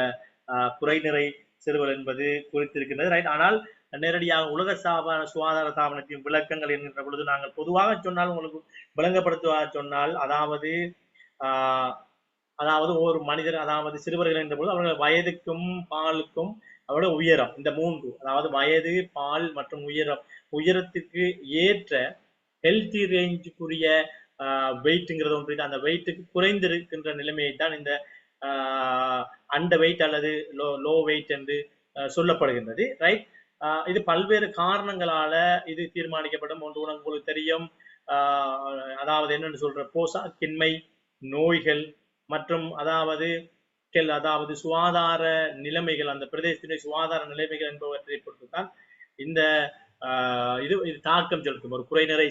Speaker 1: குறைநிறை சிறுவர் என்பது குறித்திருக்கின்றது. ரைட். ஆனால் நேரடியாக உலக சுகாதார ஸ்தாபனத்தின் விளக்கங்கள் என்கின்ற பொழுது நாங்கள் பொதுவாக சொன்னால், உங்களுக்கு விளங்கப்படுத்துவதாக சொன்னால், அதாவது ஒரு மனிதர், அதாவது சிறுவர்கள் என்ற பொழுது அவர்கள் வயதுக்கும் பாலுக்கும் அவரோட உயரம், இந்த மூன்று, அதாவது வயது, பால் மற்றும் உயரத்துக்கு ஏற்ற ஹெல்த்தி ரேஞ்சுக்குரிய வெயிட்ங்கிறது ஒன்று. அந்த வெயிட்டுக்கு குறைந்திருக்கின்ற நிலைமையை தான் இந்த அண்டர் வெயிட் அல்லது லோ வெயிட் என்று சொல்லப்படுகின்றது. ரைட். இது பல்வேறு காரணங்களால இது தீர்மானிக்கப்படும். ஒன்று உங்களுக்கு தெரியும், அதாவது என்னன்னு சொல்ற போஷாக்கின்மை, நோய்கள் மற்றும் அதாவது சுகாதார நிலைமைகள், அந்த பிரதேசத்தினுடைய சுகாதார நிலைமைகள் என்பவற்றை பொறுத்துதான் இந்த இது தாக்கம் செலுத்தும். ஒரு குறைநிறை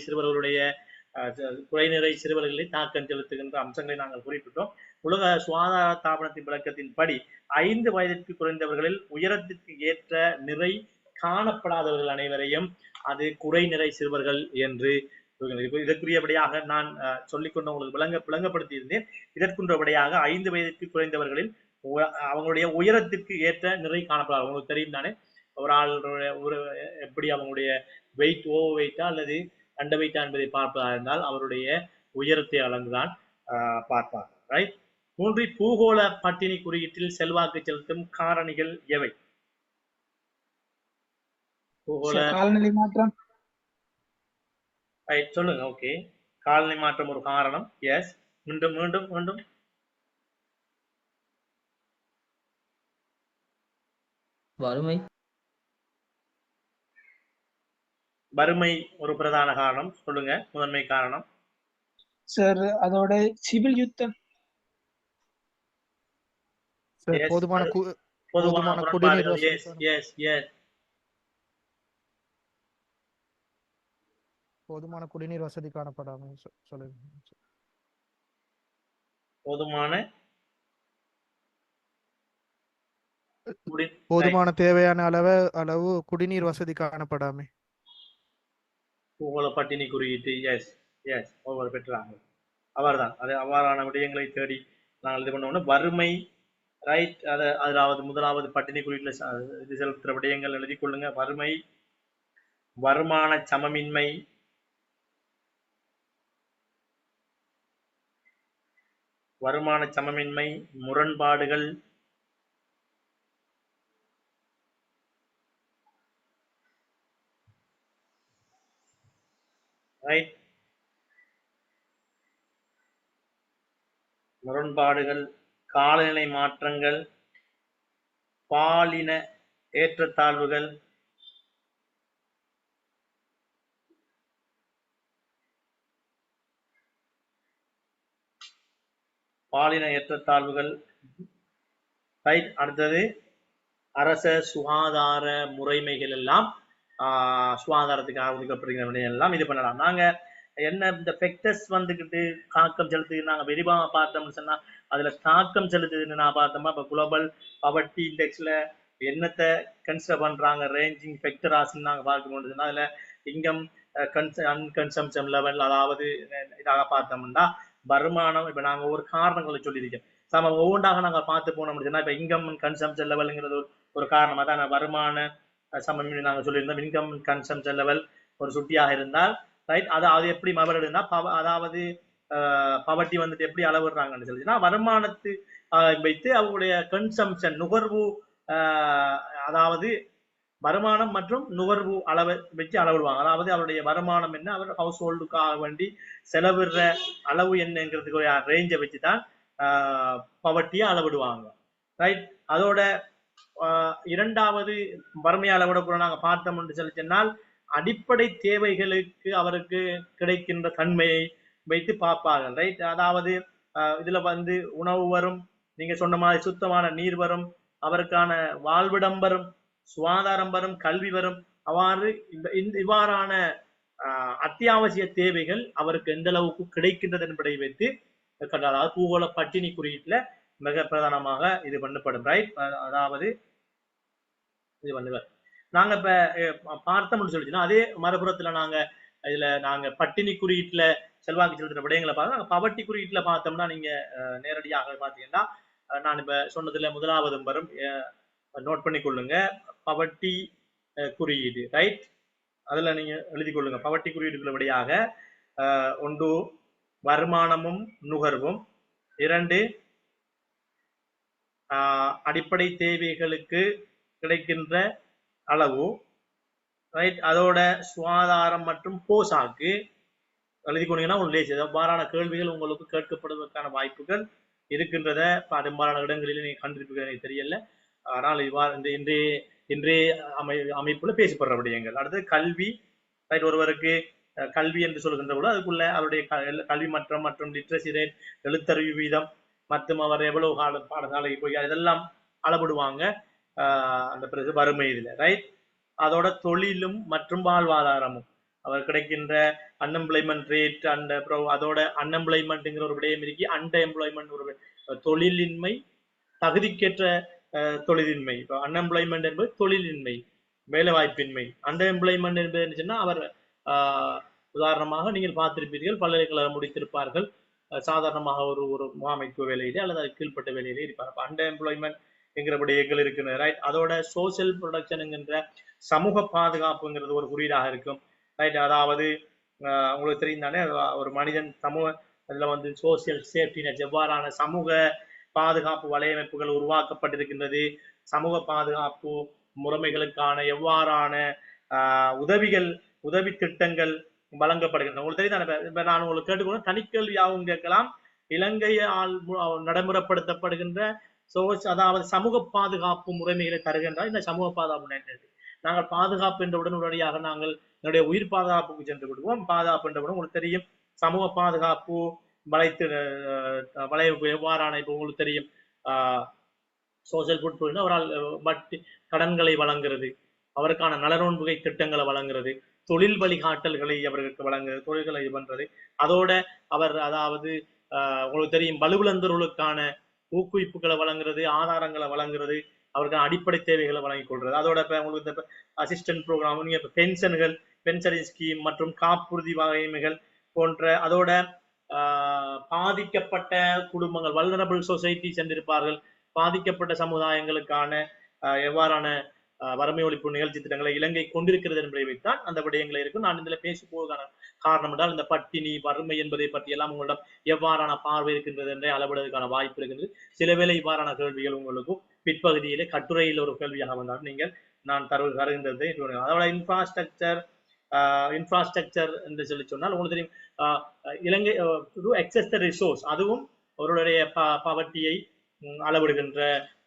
Speaker 1: சிறுவர்களை தாக்கம் செலுத்துகின்ற அம்சங்களை நாங்கள் குறிப்பிட்டோம். உலக சுகாதார ஸ்தாபனத்தின் விளக்கத்தின்படி 5 வயதிற்கு குறைந்தவர்களில் உயரத்திற்கு ஏற்ற நிறை காணப்படாதவர்கள் அனைவரையும் அது குறைநிறை சிறுவர்கள் என்று இதற்குரியபடியாக நான் சொல்லிக்கொண்டு உங்களுக்கு விளங்கப்படுத்தியிருந்தேன். இதற்குன்றபடியாக 5 வயதிற்கு குறைந்தவர்களில் அவங்களுடைய உயரத்திற்கு ஏற்ற நிறை காணப்படாது. உங்களுக்கு தெரியும் தானே, ஒரு ஆள் எப்படி அவங்களுடைய வெயிட், ஓவர் வெயிட்டா அல்லது அண்டர் வெயிட்டா என்பதை பார்ப்பதா இருந்தால் அவருடைய உயரத்தை அளந்துதான் பார்ப்பார். ரைட். 3, பூகோள பட்டினி குறியீட்டில் செல்வாக்கு செலுத்தும் காரணிகள் எவை? பூகோள
Speaker 2: காலநிலை மாற்றம்.
Speaker 1: ரைட், சொல்லுங்க. ஓகே, காலநிலை மாற்றம் ஒரு காரணம். எஸ், மீண்டும் மீண்டும் மீண்டும்.
Speaker 6: வறுமை.
Speaker 1: வறுமை ஒரு பிரதான காரணம். சொல்லுங்க, முதன்மை காரணம்.
Speaker 2: சார் அதோட சிவில் யுத்தம்.
Speaker 5: சார் போதுமான குடிநீர் வசதி. போதுமான குடிநீர் வசதி காணப்படாமல் சொல்லுங்க. போதுமான தேவையான அளவு குடிநீர் வசதி காணப்படாமை.
Speaker 1: பூகோள பட்டினி குறியீட்டு. எஸ் எஸ், ஒவ்வொரு பெற்றாங்க. அவர்தான் அது அவ்வாறான விடயங்களை தேடி நாங்கள் இது பண்ணோம்னா வறுமை. ரைட். அதாவது முதலாவது பட்டினி குறியீட்டில் இது செலுத்துகிற விடயங்கள் எழுதி கொள்ளுங்க. வறுமை, வருமான சமமின்மை, முரண்பாடுகள், ரைட், காலநிலை மாற்றங்கள், பாலின ஏற்றத்தாழ்வுகள், ரைட். அடுத்தது அரச சுகாதார முறைமைகள் எல்லாம் சுகாதாரத்துக்காக ஒதுக்கப்படுகிற எல்லாம் இது பண்ணலாம். நாங்க என்ன இந்த ஃபெக்டர்ஸ் வந்துக்கிட்டு தாக்கம் செலுத்துது நாங்க விரிவாக பார்த்தோம்னு சொன்னா அதுல தாக்கம் செலுத்துதுன்னு நான் பார்த்தோமா, இப்போ குளோபல் பவர்ட்டி இண்டெக்ஸ்ல என்னத்தை கன்சிடர் பண்றாங்க ரேஞ்சிங் ஃபெக்டராஸ்ன்னு நாங்க பார்க்க முடியுதுன்னா அதுல இன்கம் அன்கன்சம்ஷன் லெவல், அதாவது இதாக பார்த்தோம்னா வருமானம். இப்ப நாங்க ஒரு காரணங்களை சொல்லியிருக்கோம். நம்ம ஒவ்வொன்றாக நாங்கள் பார்த்து போனோம் அப்படின்னா, இப்போ இன்கம் கன்சம்ஷன் லெவலுங்கிறது ஒரு காரணமாக தான் வருமான சமம் நாங்கள் சொல்லியிருந்தோம். இன்கம் கன்சம்ஷன் லெவல் ஒரு சுட்டியாக இருந்தால் ரைட், அது எப்படி மவரிடுனா அதாவது பவர்ட்டி வந்துட்டு எப்படி அளவிடுறாங்கன்னு சொல்லிச்சுன்னா வருமானத்து வைத்து அவங்களுடைய கன்சம்ஷன் நுகர்வு, அதாவது வருமானம் மற்றும் நுகர்வு அளவை வச்சு அளவிடுவாங்க. அதாவது அவருடைய வருமானம் என்ன, அவர் ஹவுஸ் ஹோல்டுக்காக வேண்டி செலவிடுற அளவு என்னங்கிறதுக்கு ஒரு ரேஞ்சை வச்சு தான் பவர்ட்டியை அளவிடுவாங்க. ரைட். அதோட இரண்டாவது வறுமையை அளவிடக்கூட நாங்கள் பார்த்தோம்னு சொல்லி சொன்னால் அடிப்படை தேவைகளுக்கு அவருக்கு கிடைக்கின்ற தன்மையை வைத்து பார்ப்பார்கள். ரைட். அதாவது இதுல வந்து உணவு வரும், நீங்க சொன்ன மாதிரி சுத்தமான நீர் வரும், அவருக்கான வாழ்விடம் வரும், சுகாதாரம் வரும், கல்வி வரும். அவ்வாறு இவ்வாறான அத்தியாவசிய தேவைகள் அவருக்கு எந்த அளவுக்கு கிடைக்கின்றது என்பதை வைத்து, அதாவது பூகோள பட்டினி குறியீட்டுல மிக பிரதானமாக இது பண்ணப்படும். ரைட், அதாவது இது பண்ணுவார். நாங்க இப்ப பார்த்தோம்னு சொல்லிச்சுன்னா, அதே மறுபுறத்துல நாங்க பட்டினி குறியீட்டுல செல்வாக்கு செலுத்துற விடயங்களை பார்த்தா, நாங்க பவர்ட்டி குறியீட்டுல பார்த்தோம்னா, நீங்க நேரடியாக பாத்தீங்கன்னா, நான் இப்ப சொன்னதுல முதலாவதும் வரும், நோட் பண்ணி கொள்ளுங்க, பவர்ட்டி குறியீடு. ரைட், அதுல நீங்க எழுதி கொள்ளுங்க. பவர்ட்டி குறியீடுகள் வழியாக 1 வருமானமும் நுகர்வும், 2 அடிப்படை தேவைகளுக்கு கிடைக்கின்ற அளவு, ரைட், அதோட சுகாதாரம் மற்றும் போசாக்கு எழுதி கொண்டீங்கன்னா உங்களுக்கு எவ்வாறான கேள்விகள் உங்களுக்கு கேட்கப்படுவதற்கான வாய்ப்புகள் இருக்கின்றத பெரும்பாலான இடங்களில் நீங்க கண்டிருப்பீங்க, எனக்கு தெரியல. ஆனால் இன்றைய அமைப்புல பேசப்படுற விடயங்கள். அடுத்து கல்வி. ரைட், ஒருவருக்கு கல்வி என்று சொல்கின்ற போது அதுக்குள்ள அவருடைய கல்வி மற்றும் லிட்ரஸி ரேட், எழுத்தறிவு வீதம், மற்றும் அவர் எவ்வளவு காலம் பாடசாலைக்கு போய் இதெல்லாம் அளவிடுவாங்க அந்த பிறகு வறுமை இதுல. ரைட், அதோட தொழிலும் மற்றும் வாழ்வாதாரமும், அவர் கிடைக்கின்ற அன்எம்ப்ளாய்மெண்ட் ரேட், அண்ட் அதோட அன்எம்ப்ளாய்மெண்ட்ங்கிற ஒரு விடயம் இருக்கு. அண்டர் எம்ப்ளாய்மெண்ட் ஒரு தொழிலின்மை, தகுதிக்கேற்ற தொழிலின்மை. இப்போ அன்எம்ப்ளாய்மெண்ட் என்பது தொழிலின்மை, வேலை வாய்ப்பின்மை. அண்டர் எம்ப்ளாய்மெண்ட் என்பது என்ன, அவர் உதாரணமாக நீங்கள் பார்த்திருப்பீர்கள், பல்கலைக்கழகம் முடித்திருப்பார்கள், சாதாரணமாக ஒரு முகாமைத்துவ வேலையிலே அல்லது அது கீழ்பட்ட வேலையிலே இருப்பார். அண்டர் எம்ப்ளாய்மெண்ட் என்கிற விடயங்கள் இருக்குது. ரைட், அதோட சோசியல் ப்ரொடக்ஷன் என்கின்ற சமூக பாதுகாப்புங்கிறது ஒரு குறியீடாக இருக்கும். ரைட், அதாவது உங்களுக்கு தெரியும் தானே, ஒரு மனிதன் சமூக அதுல சோசியல் சேஃப்டி நெட், எவ்வாறான சமூக பாதுகாப்பு வலையமைப்புகள் உருவாக்கப்பட்டிருக்கின்றது, சமூக பாதுகாப்பு முறைமைகளுக்கான எவ்வாறான உதவி திட்டங்கள் வழங்கப்படுகின்றன. உங்களுக்கு தெரியும். இப்ப நான் உங்களுக்கு கேட்டுக்கொண்டு தனிக்கல்வியாகவும் கேட்கலாம். இலங்கையால் நடைமுறைப்படுத்தப்படுகின்ற அதாவது சமூக பாதுகாப்பு முறைமைகளை தருகின்றார். இந்த சமூக பாதுகாப்பு நாங்கள் பாதுகாப்பு என்றவுடன் உடனடியாக நாங்கள் என்னுடைய உயிர் பாதுகாப்புக்கு சென்று விடுவோம். பாதுகாப்பு என்றவுடன் உங்களுக்கு தெரியும், சமூக பாதுகாப்பு வளைவு எவ்வாறான, இப்போ உங்களுக்கு தெரியும், சோசியல் ஃபுட் அவரால் வட்டி கடன்களை வழங்குறது, அவருக்கான நலனோன்புகை திட்டங்களை வழங்குறது, தொழில் வழிகாட்டல்களை அவர்களுக்கு வழங்குறது, தொழில்களை இது பண்றது, அதோட அவர் அதாவது உங்களுக்கு தெரியும் வலுவிழந்தவர்களுக்கான ஊக்குவிப்புகளை வழங்குறது, ஆதாரங்களை வழங்குறது, அவருக்கான அடிப்படை தேவைகளை வழங்கிக் கொள்றது. அதோட இப்ப உங்களுக்கு இந்த அசிஸ்டன்ட் ப்ரோக்ராம், நீங்க இப்ப பென்ஷன்கள், பென்ஷன் ஸ்கீம் மற்றும் காப்புறுதி வகைமைகள் போன்ற, அதோட பாதிக்கப்பட்ட குடும்பங்கள், வல்னரபிள் சொசைட்டி சென்றிருப்பார்கள், பாதிக்கப்பட்ட சமுதாயங்களுக்கான எவ்வாறான வறுமை ஒழிப்பு நிகழ்ச்சி திட்டங்களை இலங்கை கொண்டிருக்கிறது என்பதை வைத்தான் அந்த விடயங்களை இருக்கும். நான் இதுல பேசி போவதற்கான காரணம் என்றால், இந்த பட்டினி வறுமை என்பதை பற்றி எல்லாம் உங்களிடம் எவ்வாறான பார்வை இருக்கின்றது என்றே அளவிடுவதற்கான வாய்ப்பு இருக்கின்றது. சில வேளை இவ்வாறான கேள்விகள் உங்களுக்கும் பிற்பகுதியிலே கட்டுரையில் ஒரு கேள்வியாக வந்தாலும் நீங்கள் நான் தருகின்றதை. அதோட இன்ஃப்ராஸ்ட்ரக்சர் என்று சொல்லி சொன்னால் உங்களுக்கு தெரியும், இலங்கை எக்ஸஸ் த ரிசோர்ஸ், அதுவும் அவருடைய பவர்ட்டியை அளவிடுகின்ற,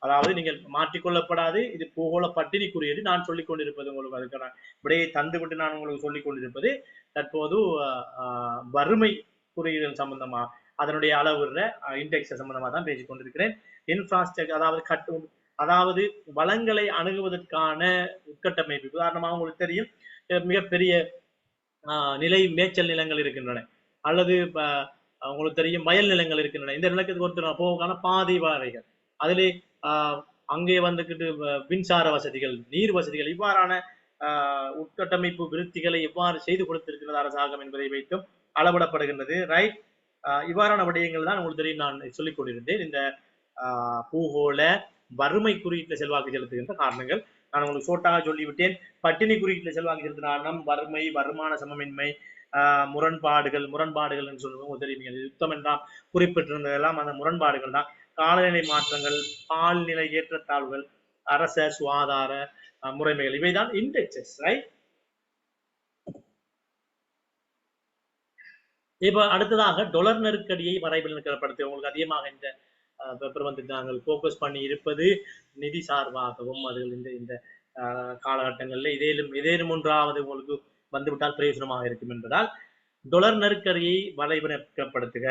Speaker 1: அதாவது நீங்கள் மாற்றிக்கொள்ளப்படாது. இது பூகோள பட்டினி குறியீடு. நான் சொல்லிக் கொண்டிருப்பது உங்களுக்கு அதுக்கான விடையை தந்துவிட்டு நான் உங்களுக்கு சொல்லிக் கொண்டிருப்பது தற்போது வறுமை குறியீடுகள் சம்பந்தமா, அதனுடைய அளவுற இண்டெக்ஸ் சம்பந்தமா தான் பேசிக் கொண்டிருக்கிறேன். இன்ஃப்ராஸ்ட்ரக்சர் அதாவது வளங்களை அணுகுவதற்கான உட்கட்டமைப்பு. உதாரணமாக உங்களுக்கு தெரியும், மிகப்பெரிய நிலை மேய்ச்சல் நிலங்கள் இருக்கின்றன, அல்லது உங்களுக்கு தெரியும் வயல் நிலங்கள் இருக்கின்றன. இந்த நிலத்துக்கு ஒருத்தர் போவதற்கான பாதை வாரைகள், அதிலே அங்கே வந்துக்கிட்டு மின்சார வசதிகள், நீர் வசதிகள், இவ்வாறான உட்கட்டமைப்பு விருத்திகளை எவ்வாறு செய்து கொடுத்திருக்கிறது அரசாங்கம் என்பதை வைத்தும் அளவிடப்படுகின்றது. ரைட், இவ்வாறான விடயங்கள் தான் உங்களுக்கு தெரியும் நான் சொல்லிக் கொண்டிருந்தேன். இந்த பூகோள வறுமை குறியீட்டில் செல்வாக்கு செலுத்துகின்ற காரணங்கள் நான் உங்களுக்கு சோட்டாக சொல்லிவிட்டேன். பட்டினி குறியீட்டில் செல்வாக்கு செலுத்தின காரணம் வறுமை, வருமான சமமின்மை, முரண்பாடுகள் என்று சொல்லுவோம் தெரியும். யுத்தம் என்றால் குறிப்பிட்டிருந்ததெல்லாம் அந்த முரண்பாடுகள் தான். காலநிலை மாற்றங்கள், பால்நிலை ஏற்றத்தாழ்வுகள், அரச சுகாதார முறைமைகள், இவைதான் இண்டெக்ஸஸ். ரைட், இப்ப அடுத்ததாக டொலர் நெருக்கடியை வரைபடப்படுத்தி உங்களுக்கு அதிகமாக இந்த பேப்பர் நாங்கள் போக்கஸ் பண்ணி இருப்பது நிதி சார்பாகவும், அதில் இந்த காலகட்டங்களில் ஏதேனும் ஒன்றாவது உங்களுக்கு வந்துவிட்டால் பிரயோஜனமாக இருக்கும் என்பதால் டொலர் நெருக்கடியை வரைபடப்படுத்துக.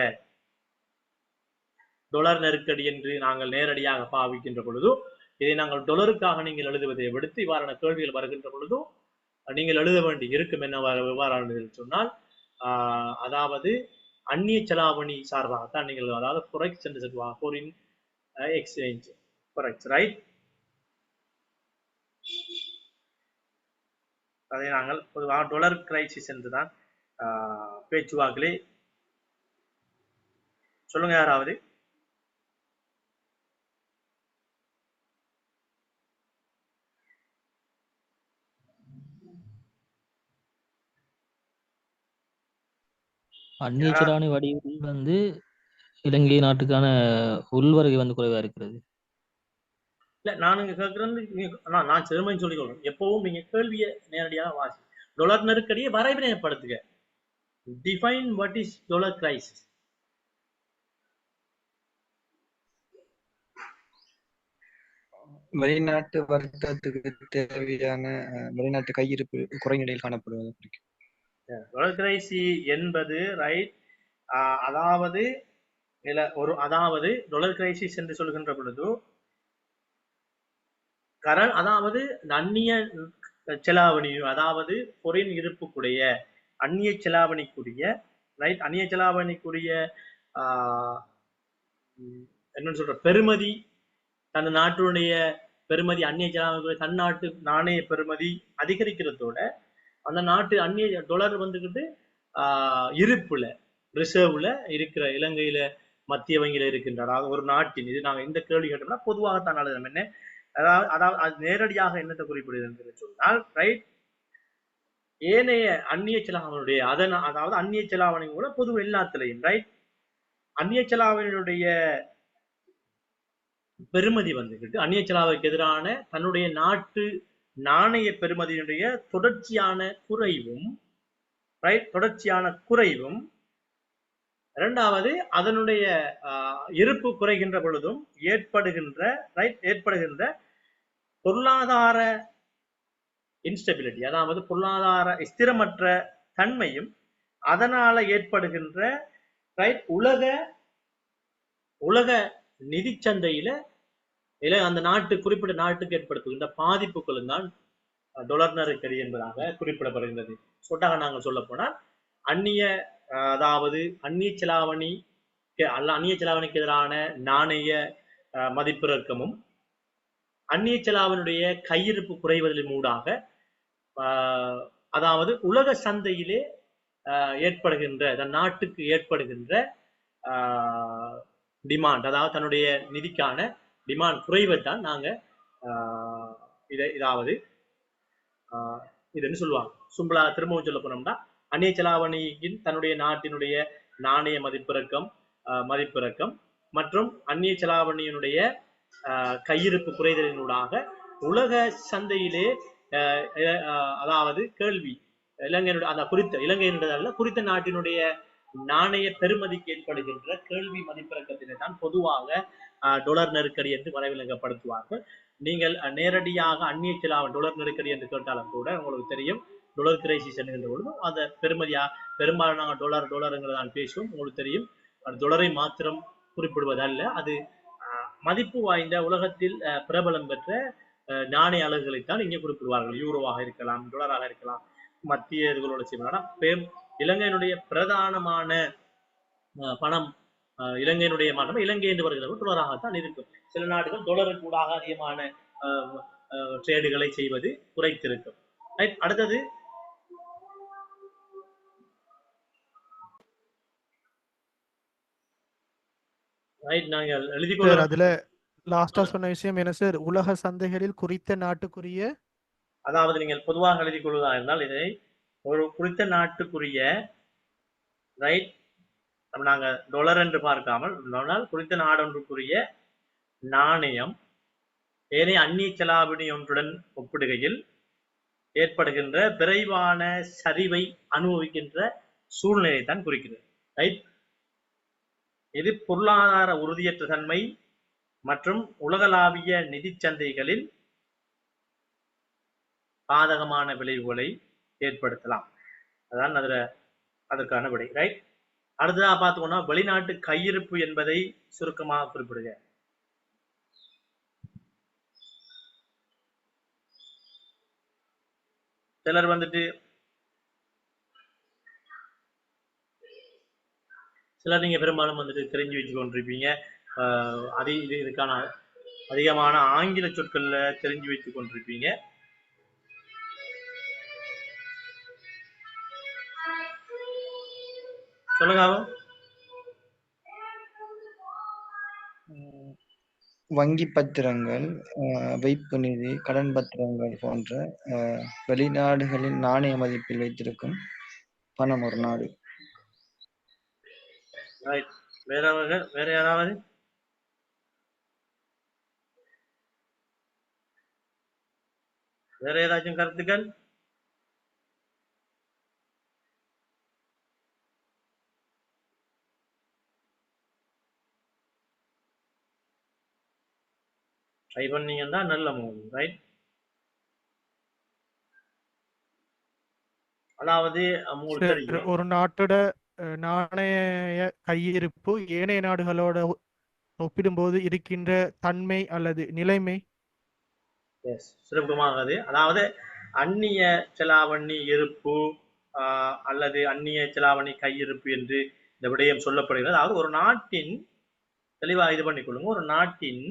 Speaker 1: டொலர் நெருக்கடி என்று நாங்கள் நேரடியாக பாவிக்கின்ற பொழுது, இதை நாங்கள் டொலருக்காக நீங்கள் எழுதுவதை விடுத்து இவ்வாறான கேள்விகள் வருகின்ற பொழுது நீங்கள் எழுத வேண்டி இருக்கும் எவ்வாறு சொன்னால் அதாவது அந்நிய செலாவணி சார்பாகத்தான் நீங்கள் அதாவது ஃபொரெக்ஸ் என்று சொல்லுவாங்க, ஃபாரின் எக்ஸ்சேஞ்ச் ஃபொரெக்ஸ், ரைட். அதை நாங்கள் பொதுவாக டொலர் கிரைசிஸ் என்றுதான் பேச்சுவாக்கிலே சொல்லுங்க யாராவது.
Speaker 6: அந்நிய செலாவணி வடிவில் வந்து இலங்கை நாட்டுக்கான உள்வரவு வந்து குறைவா இருக்கிறது.
Speaker 1: இல்ல நான் இங்க கேட்கறது நான் சிறுமைன்னு சொல்லிக் கொள்றேன். எப்பவும் நீங்க கேள்வியை நேரடியாக வாசி. டொலர் நெருக்கடியை வரைவினைப்படுத்துக. Define what is dollar crisis.
Speaker 7: வெளிநாட்டு வர்த்தகத்துக்கு தேவையான வெளிநாட்டு கையிருப்பு குறைநிலையில் காணப்படுவது குறிக்கும்.
Speaker 1: டொலர் கிரைசி என்பது ரைட், அதாவது அதாவது டொலர் கிரைசிஸ் என்று சொல்கின்ற பொழுது அதாவது அந்நிய செலாவணி, அதாவது பொறின் இருப்புக்குடைய அந்நிய செலாவணிக்குரிய ரைட், அந்நிய செலாவணிக்குரிய என்னன்னு சொல்ற பெருமதி, தன் நாட்டினுடைய பெருமதி, அந்நிய செலாவணிக்குரிய தன் நாட்டு நாணய பெருமதி அதிகரிக்கிறதோட அந்த நாட்டு அந்நிய டொலர் வந்துக்கிட்டு இருப்புல ரிசர்வ்ல இருக்கிற இலங்கையில மத்திய வங்கியில இருக்கின்ற, அதாவது ஒரு நாட்டின், இது நாங்க இந்த கேள்வி கேட்டோம்னா பொதுவாகத்தான் எழுதணும். என்ன அதாவது அது நேரடியாக என்னத்தை குறிப்பிடுது என்று சொன்னால் ரைட், ஏனைய அந்நிய செலாவணியுடைய அதாவது அந்நிய செலாவணி கூட பொது எல்லாத்திலையும் ரைட், அந்நிய செலாவணியுடைய பெருமதி வந்துகிட்டு அந்நிய செலாவுக்கு எதிரான தன்னுடைய நாட்டு நாணய பெருமதியினுடைய தொடர்ச்சியான குறைவும் ரைட், தொடர்ச்சியான குறைவும், இரண்டாவது அதனுடைய இருப்பு குறைகின்ற பொழுதும் ஏற்படுகின்ற பொருளாதார இன்ஸ்டெபிலிட்டி, அதாவது பொருளாதார ஸ்திரமற்ற தன்மையும், அதனால ஏற்படுகின்ற ரைட் உலக நிதி சந்தையில அந்த நாட்டு குறிப்பிட்ட நாட்டுக்கு ஏற்படுத்துகின்ற பாதிப்புகளும் தான் டொலர் நெருக்கடி என்பதாக குறிப்பிடப்படுகின்றது. சொட்டாக நாங்கள் சொல்ல போனால் அதாவது அந்நிய செலாவணிக்கு எதிரான நாணய மதிப்பிறக்கமும், அந்நிய செலாவணியுடைய கையிருப்பு குறைவதின் மூடாக அதாவது உலக சந்தையிலே ஏற்படுகின்ற தன் நாட்டுக்கு ஏற்படுகின்ற டிமாண்ட், அதாவது தன்னுடைய நிதிக்கான டிமாண்ட் குறைவைத்தான் நாங்க இதாவது இதுன்னு சொல்லுவாங்க. சிம்பிளா திரும்பவும் சொல்ல போனோம்னா அந்நிய செலாவணியின் தன்னுடைய நாட்டினுடைய நாணய மதிப்பிறக்கம் மற்றும் அந்நிய செலாவணியினுடைய கையிருப்பு குறைதலினூடாக உலக சந்தையிலே அதாவது கேள்வி இலங்கையினுடைய அந்த குறித்த நாட்டினுடைய நாணய பெருமதிக்கு ஏற்படுகின்ற கேள்வி மதிப்பிறக்கத்தினை தான் பொதுவாக டொலர் நெருக்கடி என்று வரைவிலங்கப்படுத்துவார்கள். நீங்கள் நேரடியாக அந்நிய செலாவணி டொலர் நெருக்கடி என்று கேட்டாலும் கூட உங்களுக்கு தெரியும், டொலர் கிரைசிஸ் என்கின்ற பொழுது அந்த பெரும்பாலும் நாங்கள் டொலருங்கிறதான் பேசுவோம். உங்களுக்கு தெரியும், டொலரை மாத்திரம் குறிப்பிடுவதல்ல, அது மதிப்பு வாய்ந்த உலகத்தில் பிரபலம் பெற்ற நாணய அலகுகளைத்தான் இங்கே குறிப்பிடுவார்கள். யூரோவாக இருக்கலாம், டொலராக இருக்கலாம், மத்திய இதுகளோட செய்வாங்க. இலங்கையினுடைய பிரதானமான பணம் இலங்கையினுடைய மாற்றம் இலங்கை என்று வருகிறது டொலராகத்தான் இருக்கும். சில நாடுகள் டொலருக்கு கூட அதிகமான ட்ரேடுகளை செய்வது குறைத்திருக்கும். அடுத்தது நாங்கள் எழுதிக்கொள்ள
Speaker 5: அதுல லாஸ்டா சொன்ன விஷயம் என்ன சார்? உலக சந்தைகளில் குறித்த நாட்டுக்குரிய,
Speaker 1: அதாவது நீங்கள் பொதுவாக எழுதிக் கொள்வதா இருந்தால் இதை ஒரு குறித்த நாட்டுக்குரிய ரைட், நாங்க டொலர் என்று பார்க்காமல் குறித்த நாடொன்றுக்குரிய நாணயம் ஏனைய அந்நிய செலாவணி ஒன்றுடன் ஒப்பிடுகையில் ஏற்படுகின்ற விரைவான சரிவை அனுபவிக்கின்ற சூழ்நிலை தான் குறிக்கிறது. ரைட், இது பொருளாதார உறுதியற்ற தன்மை மற்றும் உலகளாவிய நிதி சந்தைகளில் பாதகமான விளைவுகளை ஏற்படுத்தலாம். அதான் அதற்கான விடை. ரைட், அடுத்ததாக பார்த்துக்கோன்னா வெளிநாட்டு கையிருப்பு என்பதை சுருக்கமாக குறிப்பிடுக. சிலர் வந்துட்டு சிலர் நீங்க பெரும்பாலும் வந்துட்டு தெரிஞ்சு வச்சு கொண்டிருப்பீங்க. இதுக்கான அதிகமான ஆங்கில சொற்கள்ல தெரிஞ்சு வைத்து கொண்டிருப்பீங்க. சொல்லுங்க.
Speaker 7: வங்கி பத்திரங்கள், வைப்பு நிதி, கடன் பத்திரங்கள் போன்ற வெளிநாடுகளின் நாணய மதிப்பில் வைத்திருக்கும் பணம் ஒரு நாடு.
Speaker 1: வேற யாராவது? வேற ஏதாச்சும் கருத்துக்கள்? ட்ரை பண்ணீங்கன்னா நல்ல மூவி, ரைட்? அதாவது உங்களுக்கு தெரியும்
Speaker 5: ஒரு நாட்டோட நாணய கையிருப்பு ஏனைய நாடுகளோட ஒப்பிடும்போது இருக்கின்ற தன்மை அல்லது நிலைமை.
Speaker 1: சிறப்புமாகது. அதாவது அந்நிய செலாவணி இருப்பு அல்லது அந்நிய செலாவணி கையிருப்பு என்று இந்த விடயம் சொல்லப்படுகிறது. அதாவது ஒரு நாட்டின், தெளிவாக இது பண்ணிக்கொள்ளுங்க, ஒரு நாட்டின்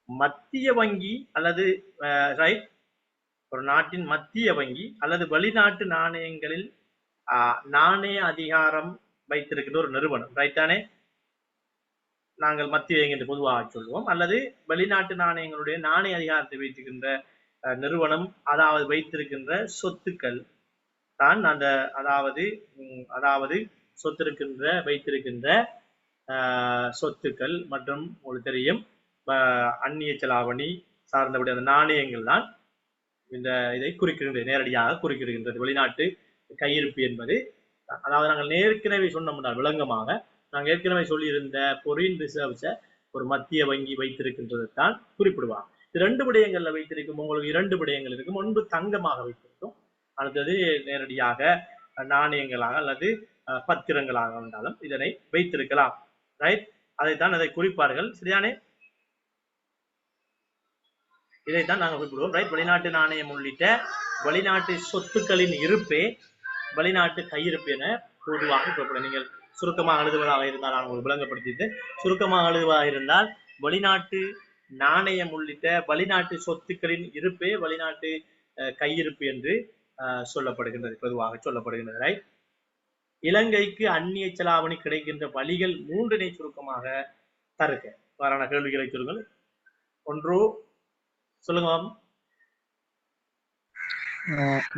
Speaker 1: மத்திய வங்கி அல்லது ரைட், ஒரு நாட்டின் மத்திய வங்கி அல்லது வெளிநாட்டு நாணயங்களில் நாணய அதிகாரம் வைத்திருக்கின்ற ஒரு நிறுவனம், ரைட் தானே? நாங்கள் மத்திய வங்கி என்று பொதுவாக சொல்வோம். அல்லது வெளிநாட்டு நாணயங்களுடைய நாணய அதிகாரத்தை வைத்திருக்கின்ற நிறுவனம், அதாவது வைத்திருக்கின்ற சொத்துக்கள் தான் அந்த அதாவது வைத்திருக்கின்ற சொத்துக்கள் மற்றும் உங்களுக்கு தெரியும் அந்நிய செலாவணி சார்ந்தபடி அந்த நாணயங்கள் தான் இதை குறிக்கின்றது, நேரடியாக குறிக்கிடுகின்றது வெளிநாட்டு கையிருப்பு என்பது. அதாவது நாங்கள் ஏற்கனவே சொன்னோம்னா விளங்கமாக நாங்கள் ஏற்கனவே சொல்லியிருந்த foreign reserves ஒரு மத்திய வங்கி வைத்திருக்கின்றது தான் குறிப்பிடுவாங்க. இரண்டு விடயங்கள்ல வைத்திருக்கும், உங்களுக்கு இரண்டு விடயங்கள் இருக்கும். ஒன்று தங்கமாக வைத்திருக்கும், அடுத்தது நேரடியாக நாணயங்களாக அல்லது பத்திரங்களாக இருந்தாலும் இதனை வைத்திருக்கலாம், ரைட்? அதைத்தான் அதை குறிப்பார்கள், சரியானே? இதைத்தான் நாங்கள் குறிப்பிடுவோம், ரைட்? வெளிநாட்டு நாணயம் உள்ளிட்ட வெளிநாட்டு சொத்துக்களின் இருப்பே வெளிநாட்டு கையிருப்பு என பொதுவாக குறிப்பிடும். நீங்கள் சுருக்கமாக எழுதுவதாக இருந்தால் நான் உங்களுக்கு விளங்கப்படுத்திட்டு, சுருக்கமாக எழுதுவதாக இருந்தால் வெளிநாட்டு நாணயம் உள்ளிட்ட வெளிநாட்டு சொத்துக்களின் இருப்பே வெளிநாட்டு கையிருப்பு என்று சொல்லப்படுகின்றது, பொதுவாக சொல்லப்படுகின்றது, ரைட்? இலங்கைக்கு அந்நிய செலாவணி கிடைக்கின்ற வழிகள் மூன்றினை சுருக்கமாக தருக. வாரான கேள்விகளை சொல்லுங்கள். ஒன்று சொல்லுங்க.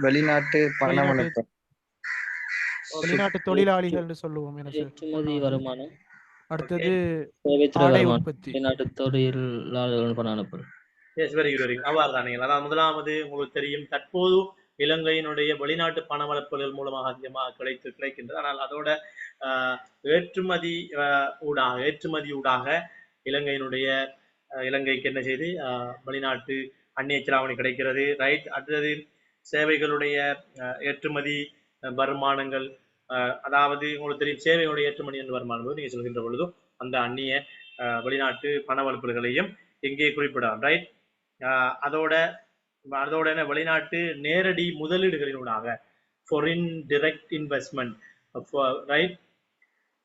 Speaker 7: வெளிநாட்டு பணமனுப்பு,
Speaker 5: வெளிநாட்டு தொழிலாளிகள் என்று சொல்லுவோம்.
Speaker 6: ஏற்றுமதி வருமானம்.
Speaker 5: அடுத்தது
Speaker 6: சேவைத்துறை
Speaker 5: ஆடை
Speaker 6: வருமானம்.
Speaker 5: உற்பத்தி.
Speaker 6: வெளிநாட்டு தொழிலாளர்கள் பணம் அனுப்புதல்.
Speaker 1: அவ்வாறு தான். நீங்கள் அதாவது முதலாவது உங்களுக்கு தெரியும், தற்போது இலங்கையினுடைய வெளிநாட்டு பண வளர்ப்புகள் மூலமாக அதிகமாக கிடைக்கின்றது. ஆனால் அதோட ஏற்றுமதி ஊடாக இலங்கைக்கு என்ன செய்து வெளிநாட்டு அந்நிய செலாவணி கிடைக்கிறது, ரைட்? அடுத்தது சேவைகளுடைய ஏற்றுமதி வருமானங்கள், அதாவது உங்களுக்கு தெரியும் சேவைகளுடைய ஏற்றுமதி என்று வருமானம் நீங்க சொல்கின்ற பொழுதும் அந்த அந்நிய வெளிநாட்டு பண வளர்ப்புகளையும் எங்கே குறிப்பிடலாம், ரைட்? அதோட வெளிநாட்டு நேரடி முதலீடுகளினூடாக foreign direct investment, right?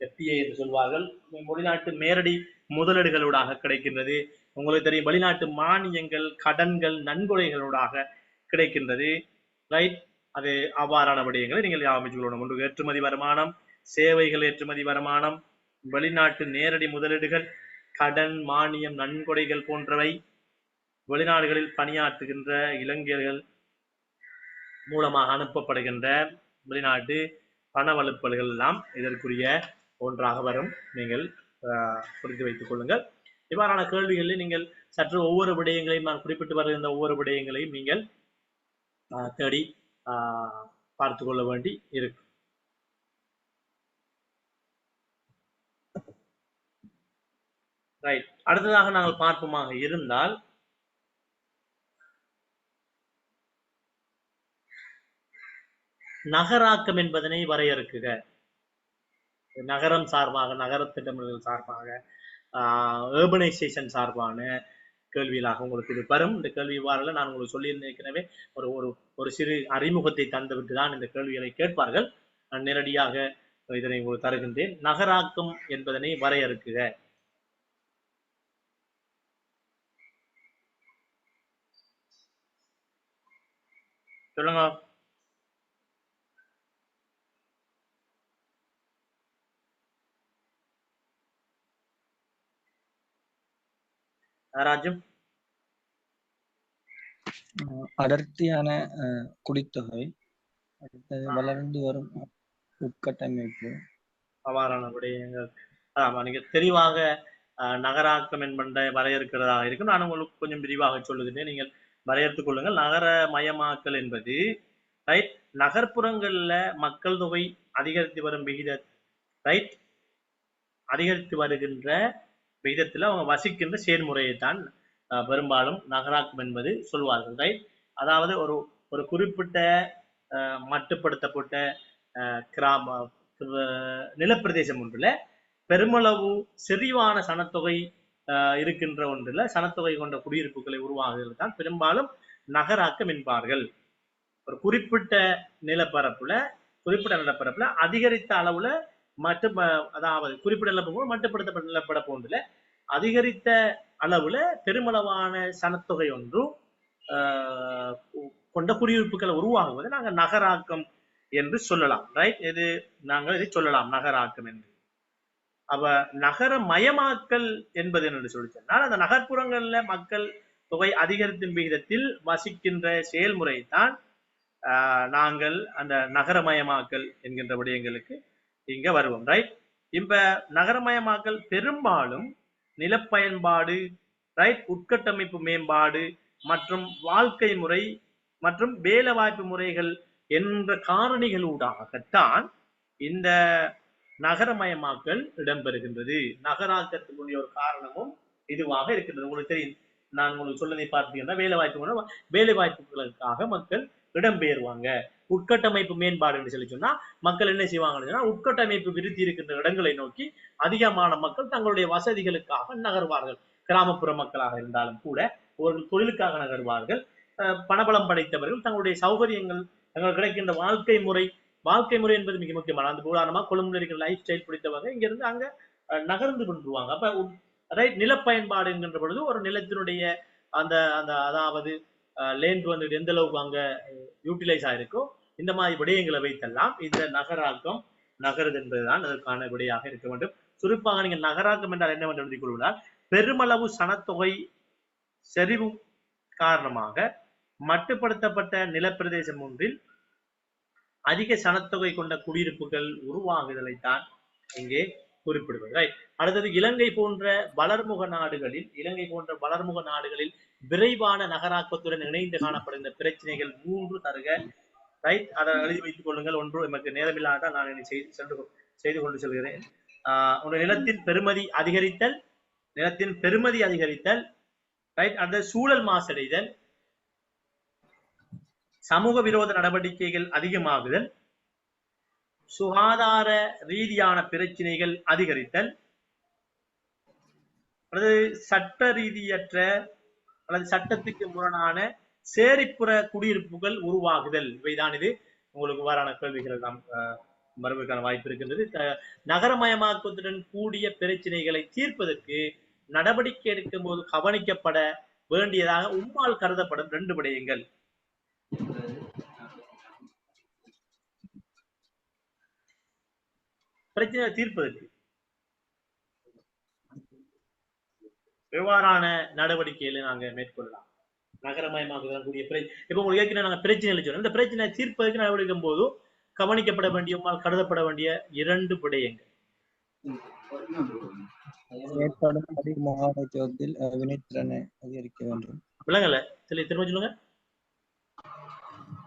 Speaker 1: FDI என்று சொல்வார்கள். வெளிநாட்டு நேரடி முதலீடுகளூடாக கிடைக்கின்றது. உங்களுக்கு தெரியும் வெளிநாட்டு மானியங்கள், கடன்கள், நன்கொடைகளூடாக கிடைக்கின்றது, ரைட்? அது அவ்வாறான விடயங்களை நீங்கள் ஞாபகம். ஒன்று ஏற்றுமதி வருமானம், சேவைகள் ஏற்றுமதி வருமானம், வெளிநாட்டு நேரடி முதலீடுகள், கடன், மானியம், நன்கொடைகள் போன்றவை வெளிநாடுகளில் பணியாற்றுகின்ற இளைஞர்கள் மூலமாக அனுப்பப்படுகின்ற வெளிநாட்டு பண வலுப்பல்கள் எல்லாம் இதற்குரிய ஒன்றாக வரும். நீங்கள் புரிந்து வைத்துக் கொள்ளுங்கள். இவ்வாறான கேள்விகளில் நீங்கள் சற்று ஒவ்வொரு விடயங்களையும் நான் குறிப்பிட்டு வருகின்ற ஒவ்வொரு விடயங்களையும் நீங்கள் தேடி பார்த்து கொள்ள வேண்டி இருக்கும். ரைட். அடுத்ததாக நாங்கள் பார்ப்போமாக இருந்தால் நகராக்கம் என்பதனை வரையறுக்குக. நகரம் சார்பாக, நகர திட்டமிடல் சார்பாக, ஏர்பனைசேஷன் சார்பான கேள்விகளாக உங்களுக்கு இது வரும். இந்த கேள்வி வாரில் நான் உங்களுக்கு சொல்லியிருந்தேன் ஏற்கனவே ஒரு ஒரு ஒரு சிறு அறிமுகத்தை தந்துவிட்டு தான் இந்த கேள்விகளை கேட்பார்கள். நான் நேரடியாக இதனை உங்களுக்கு தருகின்றேன். நகராக்கம் என்பதனை வரையறுக்குக. சொல்லுங்க. ராஜம்.
Speaker 7: அடர்த்தியான குடித்தொகை, அடுத்தது வளர்ந்து வரும் உட்கட்டமைப்பு.
Speaker 1: அவ்வாறான விடயங்கள். ஆமா, நீங்க தெளிவாக நகராக்கம் என்பதை வரையறுக்கிறதா இருக்கும். நான் உங்களுக்கு கொஞ்சம் விரிவாக சொல்லுகிறேன், நீங்கள் வரையறுத்துக் கொள்ளுங்கள். நகரமயமாக்கல் என்பது ரைட் நகர்ப்புறங்கள்ல மக்கள் தொகை அதிகரித்து வரும் விகித ரைட் அதிகரித்து வருகின்ற விகிதத்தில் அவங்க வசிக்கின்ற செயல்முறையை தான் பெரும்பாலும் நகராக்கம் என்பது சொல்வார்கள். ரைட் அதாவது ஒரு ஒரு குறிப்பிட்ட மட்டுப்படுத்தப்பட்ட கிராம நிலப்பிரதேசம் ஒன்றுல பெருமளவு செறிவான சனத்தொகை இருக்கின்ற ஒன்றுல சனத்தொகை கொண்ட குடியிருப்புகளை உருவாகுதல் தான் பெரும்பாலும் நகராக்கம் என்பார்கள். ஒரு குறிப்பிட்ட நிலப்பரப்புல அதிகரித்த அளவுல மட்டும், அதாவது குறிப்பிட்ட நிலப்பரப்பு மட்டுப்படுத்தப்பட்ட நிலப்பரப்பு ஒன்றுல அதிகரித்த அளவுல பெருமளவான சனத்தொகை ஒன்றும் கொண்ட குடியிருப்புகளை உருவாகுவதை நாங்கள் நகராக்கம் என்று சொல்லலாம். ரைட் இது நாங்கள் இதை சொல்லலாம் நகராக்கம் என்று. அப்ப நகரமயமாக்கல் என்பது என்று சொல்லி சொன்னால் அந்த நகர்ப்புறங்கள்ல மக்கள் தொகை அதிகரிக்கும் விகிதத்தில் வசிக்கின்ற செயல்முறை தான் நாங்கள் அந்த நகரமயமாக்கல் என்கின்ற விடயங்களுக்கு இங்க வருவோம். ரைட் இப்ப நகரமயமாக்கல் பெரும்பாலும் நிலப்பயன்பாடு, ரைட் உட்கட்டமைப்பு மேம்பாடு மற்றும் வாழ்க்கை முறை மற்றும் வேலை வாய்ப்பு முறைகள் என்ற காரணிகளூடாகத்தான் இந்த நகரமயமாக்கல் இடம்பெறுகின்றது. நகராக்கத்துக்குரிய ஒரு காரணமும் இதுவாக இருக்கின்றது. உங்களுக்கு தெரியும், நான் உங்களுக்கு சொல்லதை பார்த்தீங்கன்னா வேலை வாய்ப்புகளுக்காக மக்கள் இடம்பெயர்வாங்க. உட்கட்டமைப்பு மேம்பாடு என்று சொல்லி சொன்னா மக்கள் என்ன செய்வாங்கன்னா உட்கட்டமைப்பு விருத்தி இருக்கின்ற இடங்களை நோக்கி அதிகமான மக்கள் தங்களுடைய வசதிகளுக்காக நகர்வார்கள். கிராமப்புற மக்களாக இருந்தாலும் கூட ஒரு தொழிலுக்காக நகர்வார்கள். பணபலம் படைத்தவர்கள் தங்களுடைய சௌகரியங்கள் தங்களுக்கு கிடைக்கின்ற வாழ்க்கை முறை என்பது மிக முக்கியமான. அந்த உதாரணமா கொழும்புல இருக்கிற லைஃப் ஸ்டைல் பிடித்தவங்க இங்க இருந்து அங்க நகர்ந்து கொண்டுருவாங்க. அப்ப ரைட் நிலப்பயன்பாடு என்கின்ற பொழுது ஒரு நிலத்தினுடைய அந்த அந்த அதாவது லேண்ட் வந்து எந்த அளவுக்கு அங்க யூட்டிலைஸ் ஆயிருக்கோ இந்த மாதிரி விடயங்களை வைத்தெல்லாம் இந்த நகராக்கம் நகருது என்பதுதான் அதற்கான விடையாக இருக்க வேண்டும். குறிப்பாக நீங்கள் நகராக்கம் என்றால் என்னவென்று எழுதிக் கொள்வதால் பெருமளவு சனத்தொகை செறிவு காரணமாக மட்டுப்படுத்தப்பட்ட நிலப்பிரதேசம் ஒன்றில் அதிக சனத்தொகை கொண்ட குடியிருப்புகள் உருவாகுதலைத்தான் இங்கே குறிப்பிடுவது. அடுத்தது இலங்கை போன்ற வளர்முக நாடுகளில் விரைவான நகராக்கத்துடன் இணைந்து காணப்படுகின்ற பிரச்சனைகள் 3 தருக. ரைட் அதை எழுதி வைத்துக் கொள்ளுங்கள். ஒன்று நமக்கு நேரமில்லாத நான் செய்து கொண்டு செல்கிறேன். நிலத்தின் பெருமதி அதிகரித்தல், ரைட் அந்த சூழல் மாசடைதல், சமூக விரோத நடவடிக்கைகள் அதிகமாகுதல், சுகாதார ரீதியான பிரச்சனைகள் அதிகரித்தல், அல்லது சட்ட ரீதியற்ற அல்லது சட்டத்துக்கு முரணான சேரிப்புற குடியிருப்புகள் உருவாகுதல். இவைதான் இது உங்களுக்கு வாரான கேள்விகள் நாம் வருவதற்கான வாய்ப்பு இருக்கின்றது. நகரமயமாக்கத்துடன் கூடிய பிரச்சனைகளை தீர்ப்பதற்கு நடவடிக்கை எடுக்கும் போது கவனிக்கப்பட வேண்டியதாக உம்மால் கருதப்படும் 2 விடயங்கள். பிரச்சனையை தீர்ப்பதற்கு எவ்வாறான நடவடிக்கைகளை நாங்க மேற்கொள்ளலாம். நகரமயமாக்குதல் கூடிய இப்ப உங்களுக்கு ஏற்கனவே நாங்க பிரச்சனை சொன்னோம். இந்த பிரச்சனையை தீர்ப்பதற்கு நடவடிக்கும் போது கவனிக்கப்பட வேண்டிய கருதப்பட வேண்டிய 2 விடயங்கள்.
Speaker 7: ஏற்படும் முகாமைத்துவத்தில் வினைத்திறனை அதிகரிக்க வேண்டும்.
Speaker 1: விளங்கல, திரும்ப சொல்லுங்க.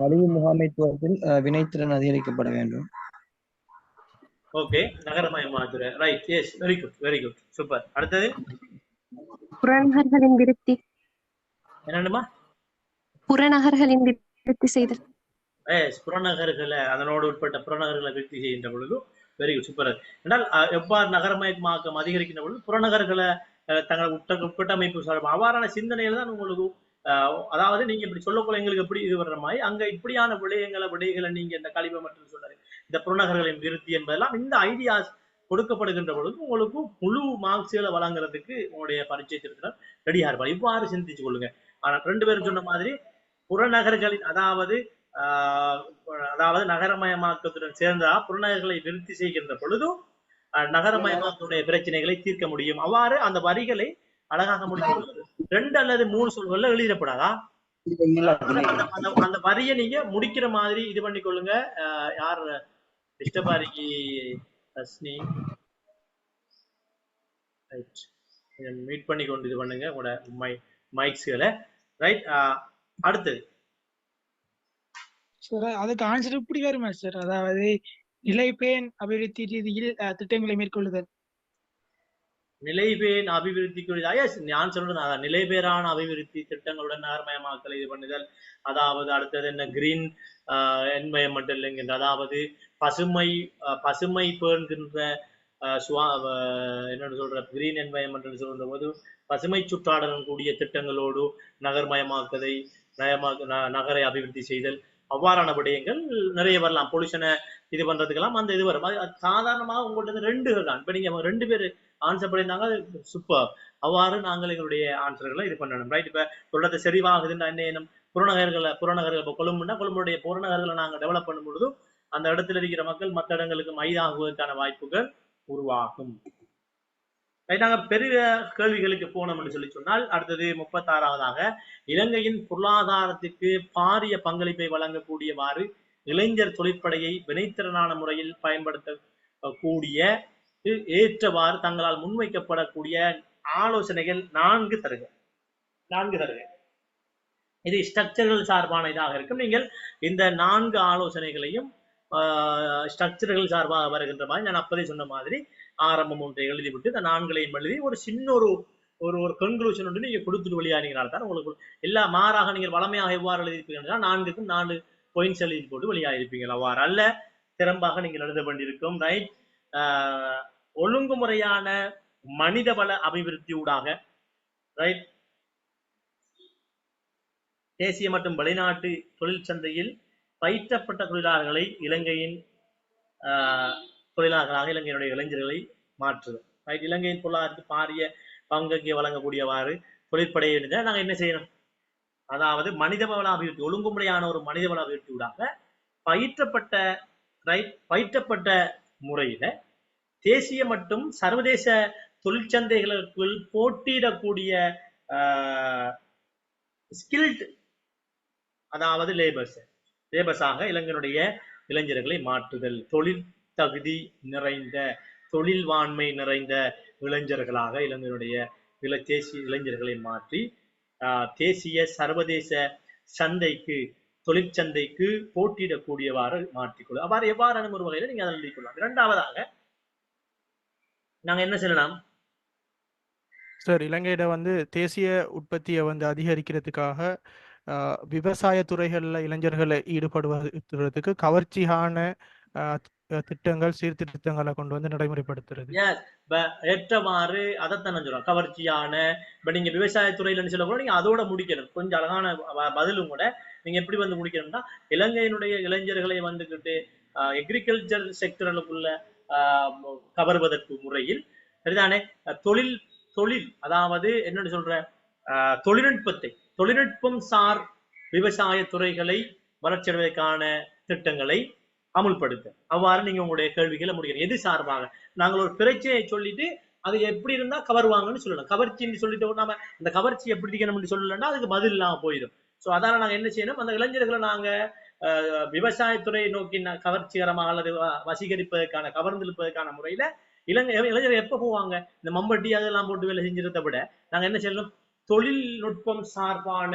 Speaker 7: கழிவு முகாமைத்துவத்தில் வினைத்திறன் அதிகரிக்கப்பட வேண்டும்.
Speaker 1: ஓகே, நகரமயமாக்குற right. Yes, very good super. அடுத்தது
Speaker 8: புறநகர்களின் விருத்தி.
Speaker 1: என்னமா?
Speaker 8: புறநகர்களின் விருத்தி செய்தல்.
Speaker 1: புறநகர்களை அதனோடு உட்பட்ட புறநகர்களை விருத்தி செய்கின்ற பொழுது வெரி குட் சூப்பர். என்றால் எவ்வாறு நகரமயமாக்கம் அதிகரிக்கின்ற பொழுது புறநகர்களை தங்கள் உட்கட்டமைப்பு சார்பாக அவ்வாறான சிந்தனைகள் தான் உங்களுக்கு அதாவது நீங்க இப்படி சொல்லக்குள்ள எங்களுக்கு எப்படி இது வர்ற மாதிரி அங்க இப்படியான விடயங்களை நீங்க இந்த கழிவு மற்றும் சொல்றாரு இந்த புறநகர்களின் விருத்தி என்பதெல்லாம் இந்த ஐடியாஸ் கொடுக்கப்படுகின்ற பொழுது உங்களுக்கு முழு மார்க்ஸ்களை வழங்குறதுக்கு உங்களுடைய பரிச்சயத்திற்கு ரெடியா இருப்பார். இவ்வாறு சிந்திச்சு கொள்ளுங்க. ஆனா 2 பேரும் சொன்ன மாதிரி புறநகர்களின் அதாவது நகரமயமாக்கத்துடன் சேர்ந்தா புறநகர்களை விருத்தி செய்கின்ற பொழுதும் நகரமயமாக்கத்துடைய பிரச்சனைகளை தீர்க்க முடியும். அவ்வாறு அந்த வரிகளை அழகாக முடிக்க 2 அல்லது 3 சொல்கள்ல எழுதப்படாதா அந்த வரியை நீங்க முடிக்கிற மாதிரி இது பண்ணி கொள்ளுங்க. யார் இஷ்டபாரிக்கு ரஸ்னி மீட் பண்ணி கொண்டு இது பண்ணுங்க உங்களோட மைக்ஸ்களை. ரைட், அடுத்தது
Speaker 2: சார் அதுக்கு ஆன்சர் இப்படி வருமா சார்? அதாவது நிலைபேன் அபிவிருத்தி ரீதியில் திட்டங்களை மேற்கொள்ளுதல்.
Speaker 1: நிலைபேன் அபிவிருத்திக்கு நான் சொல்றேன் நிலைபேறான அபிவிருத்தி திட்டங்களுடன் நகர்மயமாக்கல் இது பண்ணுதல். அதாவது அடுத்தது என்ன கிரீன் என்வயர்மெண்டல் என்கின்ற அதாவது பசுமை பேணுகின்ற என்னன்னு சொல்ற கிரீன் என்வயர்மெண்ட் சொல்ற போது பசுமை சுற்றாடலும் கூடிய திட்டங்களோடு நகர்மயமாக்கதை நகரை அபிவிருத்தி செய்தல் அவ்வாறான விடயங்கள் நிறைய வரலாம். பொல்யூஷனை இது பண்றதுக்கெல்லாம் அந்த இது வரும். சாதாரணமாக உங்கள்ட்ட 2 தான். இப்ப நீங்க 2 பேர் ஆன்சர் பண்ணியிருந்தாங்க, சூப்பர். அவ்வாறு நாங்கள் எங்களுடைய ஆன்சர்களை இது பண்ணணும். ரைட், இப்ப சொல்றது சரிவாகுதுன்னா என்ன புறநகர்கள் இப்போ கொழும்புடைய புறநகர்களை நாங்கள் டெவலப் பண்ணும் பொழுது அந்த இடத்துல இருக்கிற மக்கள் மற்ற இடங்களுக்கு மைதாகுவதற்கான வாய்ப்புகள் உருவாகும். நாங்க பெரிய கேள்விகளுக்கு போனோம் என்று சொல்லி சொன்னால் அடுத்தது 36வதாக இலங்கையின் பொருளாதாரத்திற்கு பாரிய பங்களிப்பை வழங்கக்கூடியவாறு இளைஞர் தொழிற்படையை வினைத்திறனான முறையில் பயன்படுத்தக்கூடிய ஏற்றவாறு தங்களால் முன்வைக்கப்படக்கூடிய ஆலோசனைகள் 4 தருக. இது ஸ்ட்ரக்சரல் சார்பான இதாக இருக்கும். நீங்கள் இந்த 4 ஆலோசனைகளையும் ஸ்ட்ரக்சரல் சார்பாக வருகின்ற மாதிரி நான் அப்பதே சொன்ன மாதிரி ஆரம்பம் ஒன்றை எழுதிவிட்டு இந்த 4களையும் எழுதி ஒரு சின்ன ஒரு கன்க்ளூஷன் ஒன்று நீங்க கொடுத்துட்டு வெளியாகிறீங்கனால்தான் உங்களுக்கு எல்லா மாறாக நீங்கள் வளமையாக எவ்வாறு எழுதியிருப்பீங்கன்னா 4க்கும் 4 பாயிண்ட்ஸ் எழுதி போட்டு வெளியாகிருப்பீங்க. அவ்வாறு அல்ல, திறம்பாக நீங்கள் எழுத வேண்டியிருக்கும். ரைட், ஒழுங்குமுறையான மனிதவள அபிவிருத்தியூடாக ரைட் தேசிய மற்றும் வெளிநாட்டு தொழிற்சந்தையில் பயிற்றப்பட்ட தொழிலாளர்களை இலங்கையின் தொழிலாளர்களாக இலங்கையினுடைய இளைஞர்களை மாற்றுது. ரைட், இலங்கையின் பொருளாதாரத்துக்கு பாரிய பங்கை வழங்கக்கூடியவாறு தொழிற்படையை நாங்கள் என்ன செய்யணும்? அதாவது மனிதவள அபிவிருத்தி ஒழுங்குமுறையான ஒரு மனிதவள அபிவிருத்தியூடாக பயிற்றப்பட்ட முறையில தேசிய மற்றும் சர்வதேச தொழிற்சந்தைகளுக்குள் போட்டியிடக்கூடிய ஸ்கில்ட் அதாவது லேபர்ஸாக இலங்கையினுடைய இளைஞர்களை மாற்றுதல். தொழில் தகுதி நிறைந்த தொழில்வாண்மை நிறைந்த இளைஞர்களாக இலங்கையினுடைய தேசிய இளைஞர்களை மாற்றி தேசிய சர்வதேச சந்தைக்கு தொழிற்சந்தைக்கு போட்டியிடக்கூடியவாறு மாற்றிக்கொள்ள அவ்வாறு எவ்வாறான ஒரு வகையில நீங்க அதை எழுதிக்கொள்ளலாம். 2வதாக நாங்க என்ன சொல்லலாம்
Speaker 5: சார்? இலங்கையில தேசிய உற்பத்தியை அதிகரிக்கிறதுக்காக விவசாய துறைகள்ல இளைஞர்களை ஈடுபடுவதற்கு கவர்ச்சியான திட்டங்கள் சீர்திருத்தங்களை கொண்டு நடைமுறைப்படுத்துறது.
Speaker 1: ஏற்றவாறு அதைத்தான் சொல்றோம் கவர்ச்சியான. இப்ப நீங்க விவசாயத்துறையில சொல்ல கூட நீங்க அதோட முடிக்கணும். கொஞ்சம் அழகான பதிலும் கூட நீங்க எப்படி முடிக்கணும்னா இலங்கையினுடைய இளைஞர்களை வந்துகிட்டு எக்ரிகல்ச்சர் செக்டர்களுக்குள்ள கவர்வதற்கு முறையில் சரிதானே தொழில் அதாவது என்னன்னு சொல்ற தொழில்நுட்பம் சார் விவசாய துறைகளை வளர்ச்சியடைவதற்கான திட்டங்களை அமுல்படுத்த அவ்வாறு நீங்க உங்களுடைய கேள்விகளை முடிக்கணும். எது சார்பாக நாங்கள் ஒரு பிரச்சனையை சொல்லிட்டு அது எப்படி இருந்தா கவர்வாங்கன்னு சொல்லணும். கவர்ச்சின்னு சொல்லிட்டு நாம அந்த கவர்ச்சி எப்படி இருக்கணும்னு சொல்லலன்னா அதுக்கு பதில் இல்லாம போயிடும். சோ அதனால நாங்க என்ன செய்யணும்? அந்த இளைஞர்களை நாங்க விவசாயத்துறையை நோக்கி கவர்ச்சிகரமாக அல்லது வசீகரிப்பதற்கான கவர்ந்திருப்பதற்கான முறையில இளைஞர்கள் எப்ப போவாங்க? இந்த மம்பட்டி அதெல்லாம் போட்டு வேலை செஞ்சிருந்த விட நாங்க என்ன செய்யணும்? தொழில்நுட்பம் சார்பான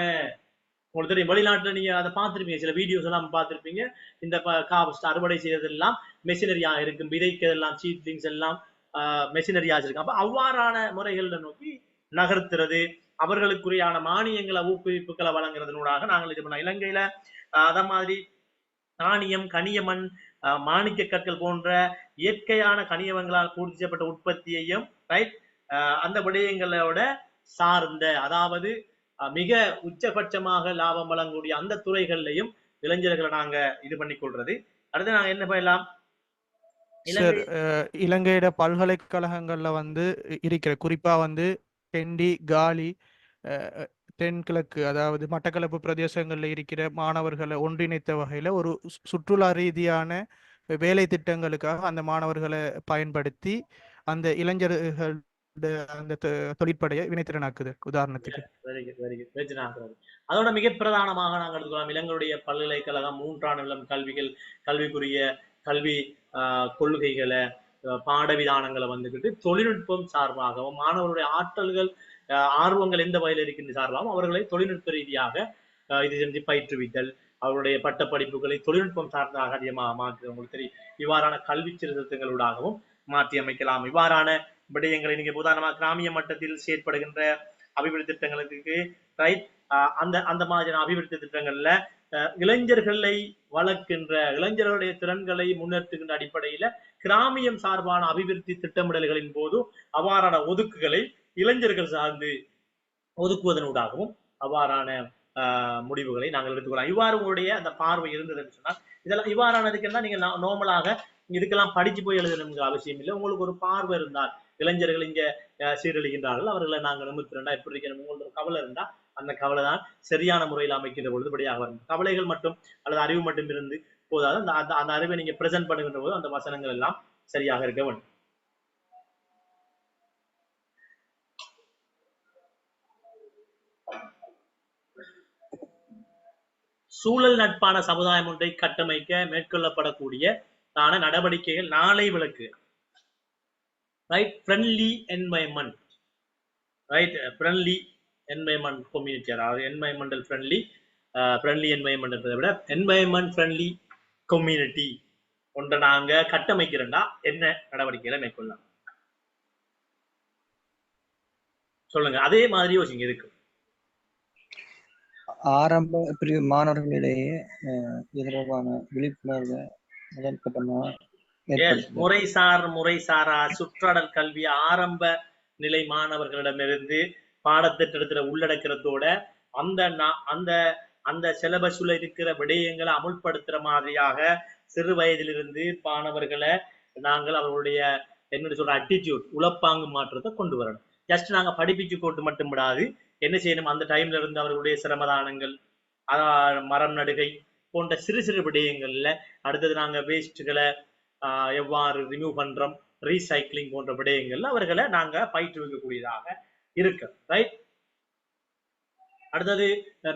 Speaker 1: உங்களுக்கு தெரியும் வெளிநாட்டுல நீங்க அதை பார்த்திருப்பீங்க, சில வீடியோஸ் எல்லாம் பார்த்திருப்பீங்க. இந்த அறுவடை செய்யறதெல்லாம் மெஷினரியா இருக்கும், விதைக்கிறதெல்லாம் சீட்லிங்ஸ் எல்லாம் மெஷினரியாஸ் இருக்கு. அப்ப அவ்வாறான முறைகளை நோக்கி நகர்த்துறது, அவர்களுக்குரியான மானியங்களை ஊக்குவிப்புகளை வழங்குறதுனூடாக நாங்கள் இது பண்ணோம். இலங்கையில அத மாதிரி தானியம், கனியமண், மாணிக்க கற்கள் போன்ற இயற்கையான கனியவங்களால் பூர்த்தி செய்யப்பட்ட உற்பத்தியையும் ரைட் அந்த விடயங்களோட சார்ந்த, அதாவது மிக உச்சபட்சமாக லாபம் வழங்கக்கூடிய அந்த துறைகள்லையும் இளைஞர்களை நாங்க இது பண்ணி கொள்றது. அடுத்து நாங்க என்ன பண்ணலாம்,
Speaker 5: சார் இலங்கையோட பல்கலைக்கழகங்கள்ல வந்து இருக்கிற குறிப்பா வந்து கெண்டி, காலி, தென்கிழக்கு அதாவது மட்டக்களப்பு பிரதேசங்கள்ல இருக்கிற மாணவர்களை ஒன்றிணைத்த வகையில ஒரு சுற்றுலா ரீதியான வேலை திட்டங்களுக்காக அந்த மாணவர்களை பயன்படுத்தி அந்த இளைஞர்கள் அந்த தொழிற்படையை வினைத்திறனாக்குது. உதாரணத்துக்கு
Speaker 1: அதோட மிக பிரதானமாக நாங்கள் எடுத்துக்கலாம் இலங்கையுடைய பல்கலைக்கழகம் 3ஆம் நிலம் கல்விக்குரிய கல்வி கொள்கைகளை பாடவிதானங்களை வந்துக்கிட்டு தொழில்நுட்பம் சார்பாகவும் மாணவருடைய ஆற்றல்கள் ஆர்வங்கள் எந்த வகையில் இருக்கின்ற சார்பாகவும் அவர்களை தொழில்நுட்ப ரீதியாக இது செஞ்சு பயிற்றுவித்தல், அவருடைய பட்ட படிப்புகளை தொழில்நுட்பம் சார்ந்தாக அதிகமாக மாற்றுவது உங்களுக்கு தெரியும். இவ்வாறான கல்வி சீர்திருத்தங்களூடாகவும் மாற்றி அமைக்கலாம். இவ்வாறான விடயங்களை நீங்க உதாரணமாக கிராமிய மட்டத்தில் செயற்படுகின்ற அபிவிருத்தி திட்டங்களுக்கு ரைட், அந்த மாதிரியான அபிவிருத்தி திட்டங்கள்ல இளைஞர்களை வளர்க்கின்ற இளைஞர்களுடைய திறன்களை முன்னெடுத்துகின்ற அடிப்படையில கிராமியம் சார்பான அபிவிருத்தி திட்டமிடல்களின் போது அவ்வாறான ஒதுக்குகளை இளைஞர்கள் சார்ந்து ஒதுக்குவதனூடாகவும் அவ்வாறான முடிவுகளை நாங்கள் எடுத்துக்கொள்ளலாம். இவ்வாறு உங்களுடைய அந்த பார்வை இருந்ததுன்னு சொன்னால் இதெல்லாம் இவ்வாறானதுக்கெல்லாம் நீங்க நார்மலாக இதுக்கெல்லாம் படிச்சு போய் எழுதணுங்கிற அவசியம் இல்லை. உங்களுக்கு ஒரு பார்வை இருந்தால் இளைஞர்கள் இங்க சீரழிகின்றார்கள், அவர்களை நாங்கள் நிமிர்த்தினா எப்படி இருக்கணும், உங்களுக்கு கவலை இருந்தா அந்த கவலை தான் சரியான முறையில் அமைக்கின்ற பொழுது படியாக வரும். கவலைகள் மட்டும் அல்லது அறிவு மட்டும் இருந்து போதாது, அந்த அறிவை நீங்க பிரசன்ட் பண்ணுகின்ற போது அந்த வசனங்கள் எல்லாம் சரியாக இருக்க வேண்டும். சூழல் நட்பான சமுதாயம் ஒன்றை கட்டமைக்க மேற்கொள்ளப்படக்கூடிய நடவடிக்கைகள் நாளை விளக்கு. Right, friendly environment, right, friendly environment community, அதாவது என்வைரன்மெண்டல் ஃப்ரெண்ட்லி என்வைரன்மெண்ட் என்பதை விட என்வைரன்மெண்ட் ஃப்ரெண்ட்லி கம்யூனிட்டி ஒன்றை நாங்க கட்டமைக்கிறோம்னா என்ன நடவடிக்கைகளை மேற்கொள்ளலாம் சொல்லுங்க. அதே மாதிரி யோசிங்க. இருக்கு
Speaker 7: ஆரம்ப பிரிவு மாணவர்களிடையே தொடர்பான விழிப்புணர்வை
Speaker 1: முறைசாரா சுற்றாடல் கல்வி ஆரம்ப நிலை மாணவர்களிடமிருந்து பாடத்திட்டத்துல உள்ளடக்கிறதோட அந்த சிலபஸ்ல இருக்கிற விடயங்களை அமுல்படுத்துற மாதிரியாக சிறு வயதிலிருந்து மாணவர்களை நாங்கள் அவர்களுடைய என்ன சொல்ற அட்டிடியூட் உளப்பாங்கு மாற்றத்தை கொண்டு வரணும். ஜஸ்ட் நாங்க படிப்பிச்சு போட்டு மட்டும் விடாது, என்ன செய்யணும், அந்த டைம்ல இருந்து அவர்களுடைய சிரமதானங்கள், மரம் நடுகை போன்ற சிறு சிறு விடயங்கள்ல, அடுத்தது நாங்க வேஸ்ட்டுகளை எவ்வாறு ரிமூவ் பண்றோம், ரீசைக்கிளிங் போன்ற விடயங்கள்ல அவர்களை நாங்க பயிற்றுவிக்கக்கூடியதாக இருக்கு. ரைட், அடுத்தது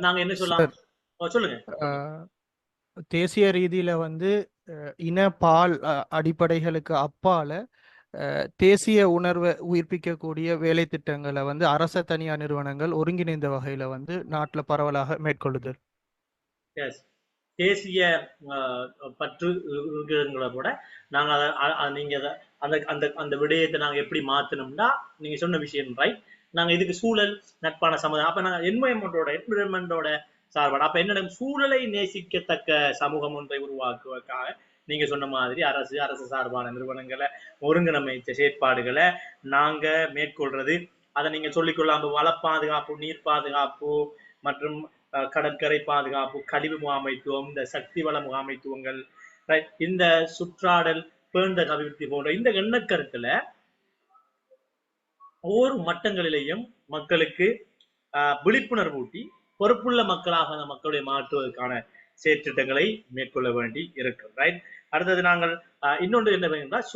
Speaker 1: நாங்க என்ன சொல்லலாம் சொல்லுங்க.
Speaker 5: தேசிய ரீதியில வந்து இன பால் அடிப்படைகளுக்கு அப்பால தேசிய உணர்வை உயிர்ப்பிக்கக்கூடிய வேலை திட்டங்களை வந்து அரச தனியார் நிறுவனங்கள் ஒருங்கிணைந்த வகையில வந்து நாட்டில் பரவலாக மேற்கொள்ளுதல்.
Speaker 1: தேசிய பற்று கூட நாங்க நீங்க அந்த விடயத்தை நாங்க எப்படி மாத்தணும்னா நீங்க சொன்ன விஷயம் ரைட். நாங்க இதுக்கு சூழல் நட்பான சமுதாயம், அப்ப நாங்க என்வைரன்மெண்டோட சார்பாடு, அப்ப என்ன சூழலை நேசிக்கத்தக்க சமூகம் ஒன்றை உருவாக்குவதற்காக நீங்க சொன்ன மாதிரி அரசு சார்பான நிறுவனங்களை ஒருங்கிணைச்ச செயற்பாடுகளை நாங்க மேற்கொள்றது. அதை நீங்க சொல்லிக்கொள்ளாம வள பாதுகாப்பு, நீர் பாதுகாப்பு மற்றும் கடற்கரை பாதுகாப்பு, கழிவு முகாமைத்துவம், இந்த சக்தி வள முகாமைத்துவங்கள், இந்த சுற்றாடல் பேணுதல் அபிவிருத்தி போன்ற இந்த எண்ணக்கருக்களை ஒவ்வொரு மட்டங்களிலேயும் மக்களுக்கு விழிப்புணர்வு ஊட்டி பொறுப்புள்ள மக்களாக அந்த மக்களை மாற்றுவதற்கான செயற்திட்டங்களை மேற்கொள்ள வேண்டி இருக்கு. ரைட், அடுத்தது நாங்கள் இன்னொன்று என்ன வேண்டாம்,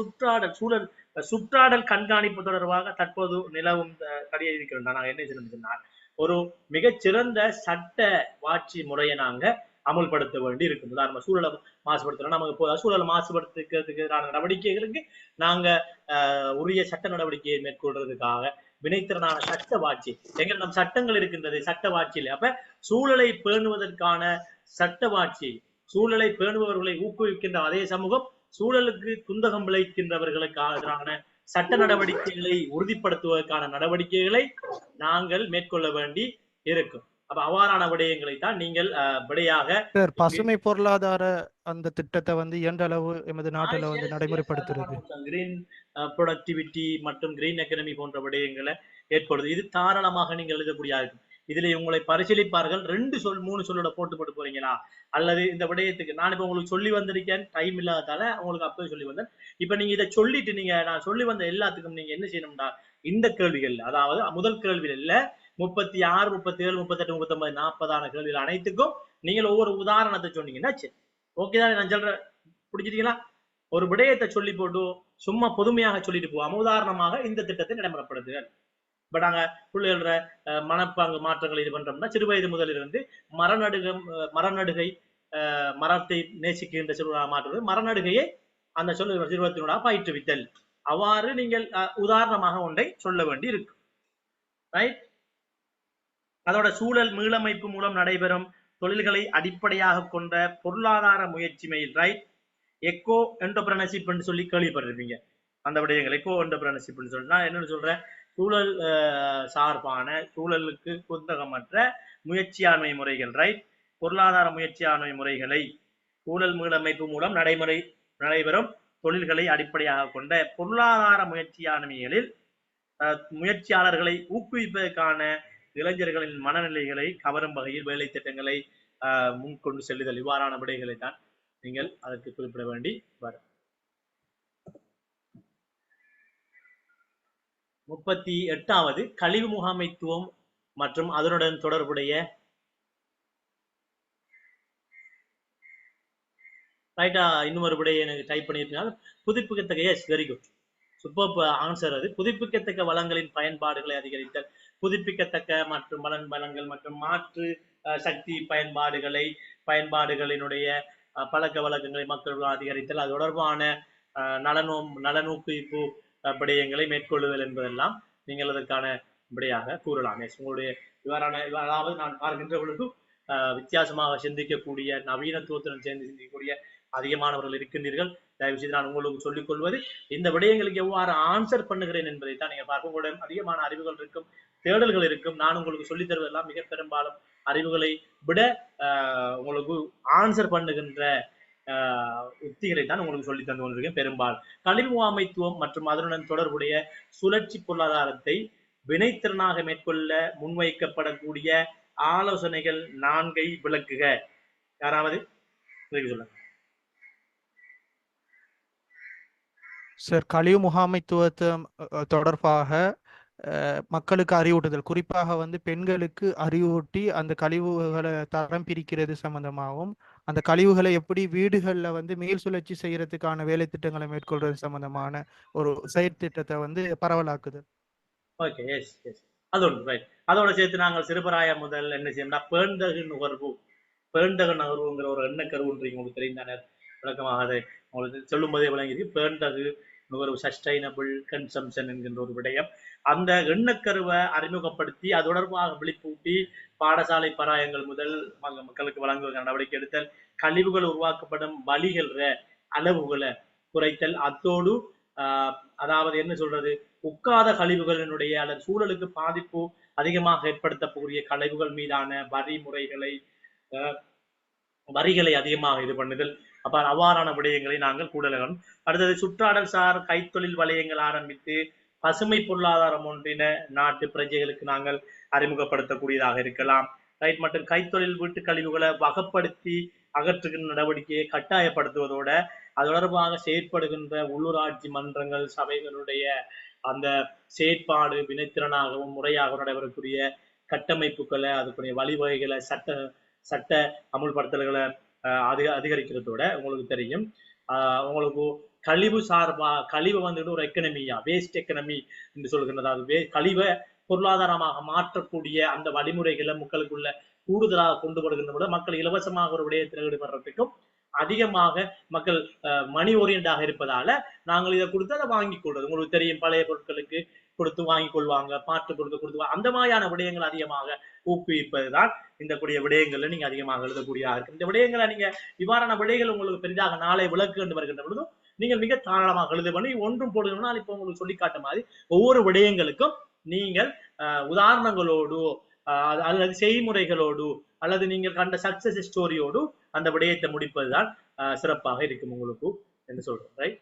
Speaker 1: சுற்றாடல் கண்காணிப்பு தொடர்பாக தற்போது நிலவும் கடியை இருக்கிறோம். நாங்கள் என்ன சொன்னால் ஒரு மிகச்சிறந்த சட்ட வாட்சி முறையை நாங்க அமுல்படுத்த வேண்டி இருக்கும். உதாரணமா சூழலை மாசுபடுத்தணும், நமக்கு சூழலை மாசுபடுத்துறதுக்கு எதிரான நடவடிக்கைகளுக்கு நாங்க உரிய சட்ட நடவடிக்கையை மேற்கொள்றதுக்காக வினைத்திறனான சட்ட வாட்சி எங்க நம் சட்டங்கள் இருக்கின்றது, சட்ட வாட்சி இல்லை. அப்ப சூழலை பேணுவதற்கான சட்ட வாட்சி, சூழலை பேணுபவர்களை ஊக்குவிக்கின்ற அதே சமூகம் சூழலுக்கு குந்தகம் விளைக்கின்றவர்களுக்கான எதிரான சட்ட நடவடிக்கைகளை உறுதிப்படுத்துவதற்கான நடவடிக்கைகளை நாங்கள் மேற்கொள்ள வேண்டி இருக்கும். அப்ப அவ்வாறான விடயங்களை தான் நீங்கள் விடையாக
Speaker 5: சார் பசுமை பொருளாதார அந்த திட்டத்தை வந்து எந்த அளவு எமது நாட்டில் வந்து நடைமுறைப்படுத்துறது
Speaker 1: கிரீன் ப்ரொடக்டிவிட்டி மற்றும் கிரீன் எக்கனமி போன்ற விடயங்களை ஏற்படுது. இது தாராளமாக நீங்கள் எழுதக்கூடிய இருக்கும். இதுல உங்களை பரிசீலிப்பார்கள் 3 சொல்லோட போட்டு போறீங்களா அல்லது இந்த விடயத்துக்கு நான் இப்ப உங்களுக்கு சொல்லி வந்திருக்கேன், டைம் இல்லாதால உங்களுக்கு அப்பவே சொல்லி வந்தேன். இப்ப நீங்க இதை சொல்லிட்டு நான் சொல்லி வந்த எல்லாத்துக்கும் நீங்க என்ன செய்யணும்டா, இந்த கேள்விகள் அதாவது முதல் கேள்விகள் இல்ல 36, 37, 38, 39, 40 கேள்விகள் அனைத்துக்கும் நீங்கள் ஒவ்வொரு உதாரணத்தை சொன்னீங்கன்னா சரி, ஓகே தான். நான் சொல்றேன், பிடிச்சிட்டீங்களா? ஒரு விடயத்தை சொல்லி போட்டு சும்மா பொதுமையாக சொல்லிட்டு போகாம உதாரணமாக இந்த திட்டத்தை நடைமுறைப்படுத்துகள். இப்ப நாங்க பிள்ளைகள மனப்பாங்கு மாற்றங்கள் இது பண்றோம்னா சிறு வயது முதலிலிருந்து மரநடுகை மரத்தை நேசிக்கின்ற சொல்ல மாற்றுவது, மரநடுகையை அந்த சொல்ல சிறுவத்தினோட பயிற்றுவித்தல். அவ்வாறு நீங்கள் உதாரணமாக ஒன்றை சொல்ல வேண்டி இருக்கு. ரைட். அதோட சூழல் மீளமைப்பு மூலம் நடைபெறும் தொழில்களை அடிப்படையாக கொண்ட பொருளாதார முயற்சி மெயில். ரைட். எக்கோ என்டர்பிரனர்ஷிப் சொல்லி கேள்விப்பட்டிருப்பீங்க. அந்த விடயங்கள் எக்கோ என்டர்பிரனர்ஷிப் சொல்லி நான் என்னன்னு சொல்றேன், சூழல் சார்பான சூழலுக்கு குந்தகமற்ற முயற்சியாண்மை முறைகள். ரைட். பொருளாதார முயற்சியாண்மை முறைகளை சூழல் மீளமைப்பு மூலம் நடைபெறும் தொழில்களை அடிப்படையாக கொண்ட பொருளாதார முயற்சியாண்மைகளில் முயற்சியாளர்களை ஊக்குவிப்பதற்கான இளைஞர்களின் மனநிலைகளை கவரும் வகையில் வேலை திட்டங்களை முன்கொண்டு செல்லுதல். இவ்வாறான விடைகளை தான் நீங்கள் அதற்கு குறிப்பிட வேண்டி வரும். 38வது கழிவு முகாமைத்துவம் மற்றும் அதனுடன் தொடர்புடைய ரைட்டா. இன்னொரு விடையை எனக்கு டைப் பண்ணியிருந்தால் புதுப்பிக்கத்தக்க. Yes, very good, super answer. அது புதுப்பிக்கத்தக்க வளங்களின் பயன்பாடுகளை அதிகரித்தல். புதுப்பிக்கத்தக்க மற்றும் வளங்கள் மற்றும் மாற்று சக்தி பயன்பாடுகளினுடைய பழக்க வழக்கங்களை மக்கள் அதிகரித்தல், அது தொடர்பான நலனூக்குவிப்பு விடயங்களை மேற்கொள்ளுதல் என்பதெல்லாம் நீங்கள் அதற்கான விடையாக கூறலாம். உங்களுடைய அதாவது நான் பார்க்கின்ற பொழுது வித்தியாசமாக சிந்திக்கக்கூடிய நவீனத்துவத்துடன் சேர்ந்து சிந்திக்கக்கூடிய அதிகமானவர்கள் இருக்கின்றீர்கள். தயவு செய்து நான் உங்களுக்கு சொல்லிக் கொள்வது, இந்த விடயங்களுக்கு எவ்வாறு ஆன்சர் பண்ணுகிறேன் என்பதை தான் நீங்க பார்க்க. உங்களுடன் அதிகமான அறிவுகள் இருக்கும், தேடல்கள் இருக்கும். நான் உங்களுக்கு சொல்லித் தருவதெல்லாம் மிக பெரும்பாலும் அறிவுகளை விட உங்களுக்கு ஆன்சர் பண்ணுகின்ற உத்திகளை தான் உங்களுக்கு சொல்லி தந்து கொண்டிருக்கேன் பெரும்பாலும். கழிவு முகாமைத்துவம் மற்றும் அதனுடன் தொடர்புடைய சுழற்சி பொருளாதாரத்தை வினைத்திறனாக மேற்கொள்ள முன்வைக்கப்படக்கூடிய ஆலோசனைகள் 4 விளக்குக. யாராவது சொல்லுங்க
Speaker 5: சார். கழிவு முகாமைத்துவத்தை தொடர்பாக மக்களுக்கு அறிவூட்டுதல், குறிப்பாக வந்து பெண்களுக்கு அறிவூட்டி அந்த கழிவுகளை தரம் பிரிக்கிறது சம்பந்தமாகவும், அந்த கழிவுகளை எப்படி வீடுகளில் வந்து மேல் சுழற்சி செய்யறதுக்கான வேலை திட்டங்களை மேற்கொள்றது சம்பந்தமான ஒரு செயற்திட்டத்தை வந்து பரவலாக்குது.
Speaker 1: ஓகே, எஸ் எஸ், அது ஒன்று. ரைட். அதோட சேர்த்து நாங்கள் சிறுபராய முதல் என்ன செய்யணும்னா பேண்டகு நுகர்வுங்கிற ஒரு எண்ணக்கருவுன்றீங்க உங்களுக்கு தெரியும் தானே, விளக்கமாக அதை உங்களுக்கு சொல்லும் போதே விளங்கியிருக்கு. பேண்டகு நுகர்வு, சஸ்டைனபிள் கன்சம்ஷன் என்கின்ற ஒரு விடயம். அந்த எண்ணக்கருவை அறிமுகப்படுத்தி அது தொடர்பாக விழிப்பூட்டி பாடசாலை பராயங்கள் முதல் மக்களுக்கு வழங்குவதற்கான நடவடிக்கை எடுத்தல், கழிவுகள் உருவாக்கப்படும் வழிகள அளவுகளை குறைத்தல், அத்தோடு அதாவது என்ன சொல்றது, உட்காத கழிவுகளினுடைய அல்லது சூழலுக்கு பாதிப்பு அதிகமாக ஏற்படுத்தக்கூடிய கழிவுகள் மீதான வரிகளை அதிகமாக இது பண்ணுதல். அப்ப அவ்வாறான விடயங்களை நாங்கள் கூடலாம். அடுத்தது சுற்றாடல் சார் கைத்தொழில் வலயங்கள் ஆரம்பித்து பசுமை பொருளாதாரம் ஒன்றின நாட்டு பிரஜைகளுக்கு நாங்கள் அறிமுகப்படுத்தக்கூடியதாக இருக்கலாம். ரைட். மற்றும் கைத்தொழில் வீட்டு கழிவுகளை வகைப்படுத்தி அகற்றுகின்ற நடவடிக்கையை கட்டாயப்படுத்துவதோட அது தொடர்பாக செயற்படுகின்ற உள்ளூராட்சி மன்றங்கள் சபைகளுடைய அந்த செயற்பாடு வினைத்திறனாகவும் முறையாக நடைபெறக்கூடிய கட்டமைப்புகளை, அதுக்குரிய வழிவகைகளை, சட்ட அமுல்படுத்தல்களை அதிகரிக்கிறதோட உங்களுக்கு தெரியும், உங்களுக்கு கழிவு கழிவை வந்துட்டு ஒரு எக்கனமியா, வேஸ்ட் எக்கனமி என்று சொல்கின்றது. அது கழிவை பொருளாதாரமாக மாற்றக்கூடிய அந்த வழிமுறைகளை மக்களுக்குள்ள கூடுதலாக கொண்டு வருகின்ற போது மக்கள் இலவசமாக ஒரு விடயத்தில் ஈடுபடுறதுக்கும் அதிகமாக மக்கள் மணி ஓரியன்டாக இருப்பதால நாங்கள் இதை கொடுத்து அதை வாங்கி கொள்வது. உங்களுக்கு தெரியும், பழைய பொருட்களுக்கு கொடுத்து வாங்கி கொள்வாங்க, பாட்டு பொருட்கள் கொடுத்து அந்த மாதிரியான விடயங்கள் அதிகமாக ஊக்குவிப்பதுதான் இந்த கூடிய விடயங்கள்ல நீங்க அதிகமாக எழுதக்கூடியதாக இருக்கு. இந்த விடயங்களை நீங்க இவ்வாறான விடயங்கள் உங்களுக்கு பெரிதாக நாளை விளக்கு என்று வருகின்ற பொழுதும் நீங்கள் மிக தாராளமாக எழுத பண்ணி ஒன்றும் போடுகணும்னா இப்போ உங்களுக்கு சொல்லி காட்ட மாதிரி ஒவ்வொரு விடயங்களுக்கும் நீங்கள் உதாரணங்களோடு அல்லது செய்முறைகளோடு அல்லது நீங்கள் கண்ட சக்சஸ் ஸ்டோரியோடு அந்த விடயத்தை முடிப்பதுதான் சிறப்பாக இருக்கும் உங்களுக்கு என்று சொல்றேன். ரைட்.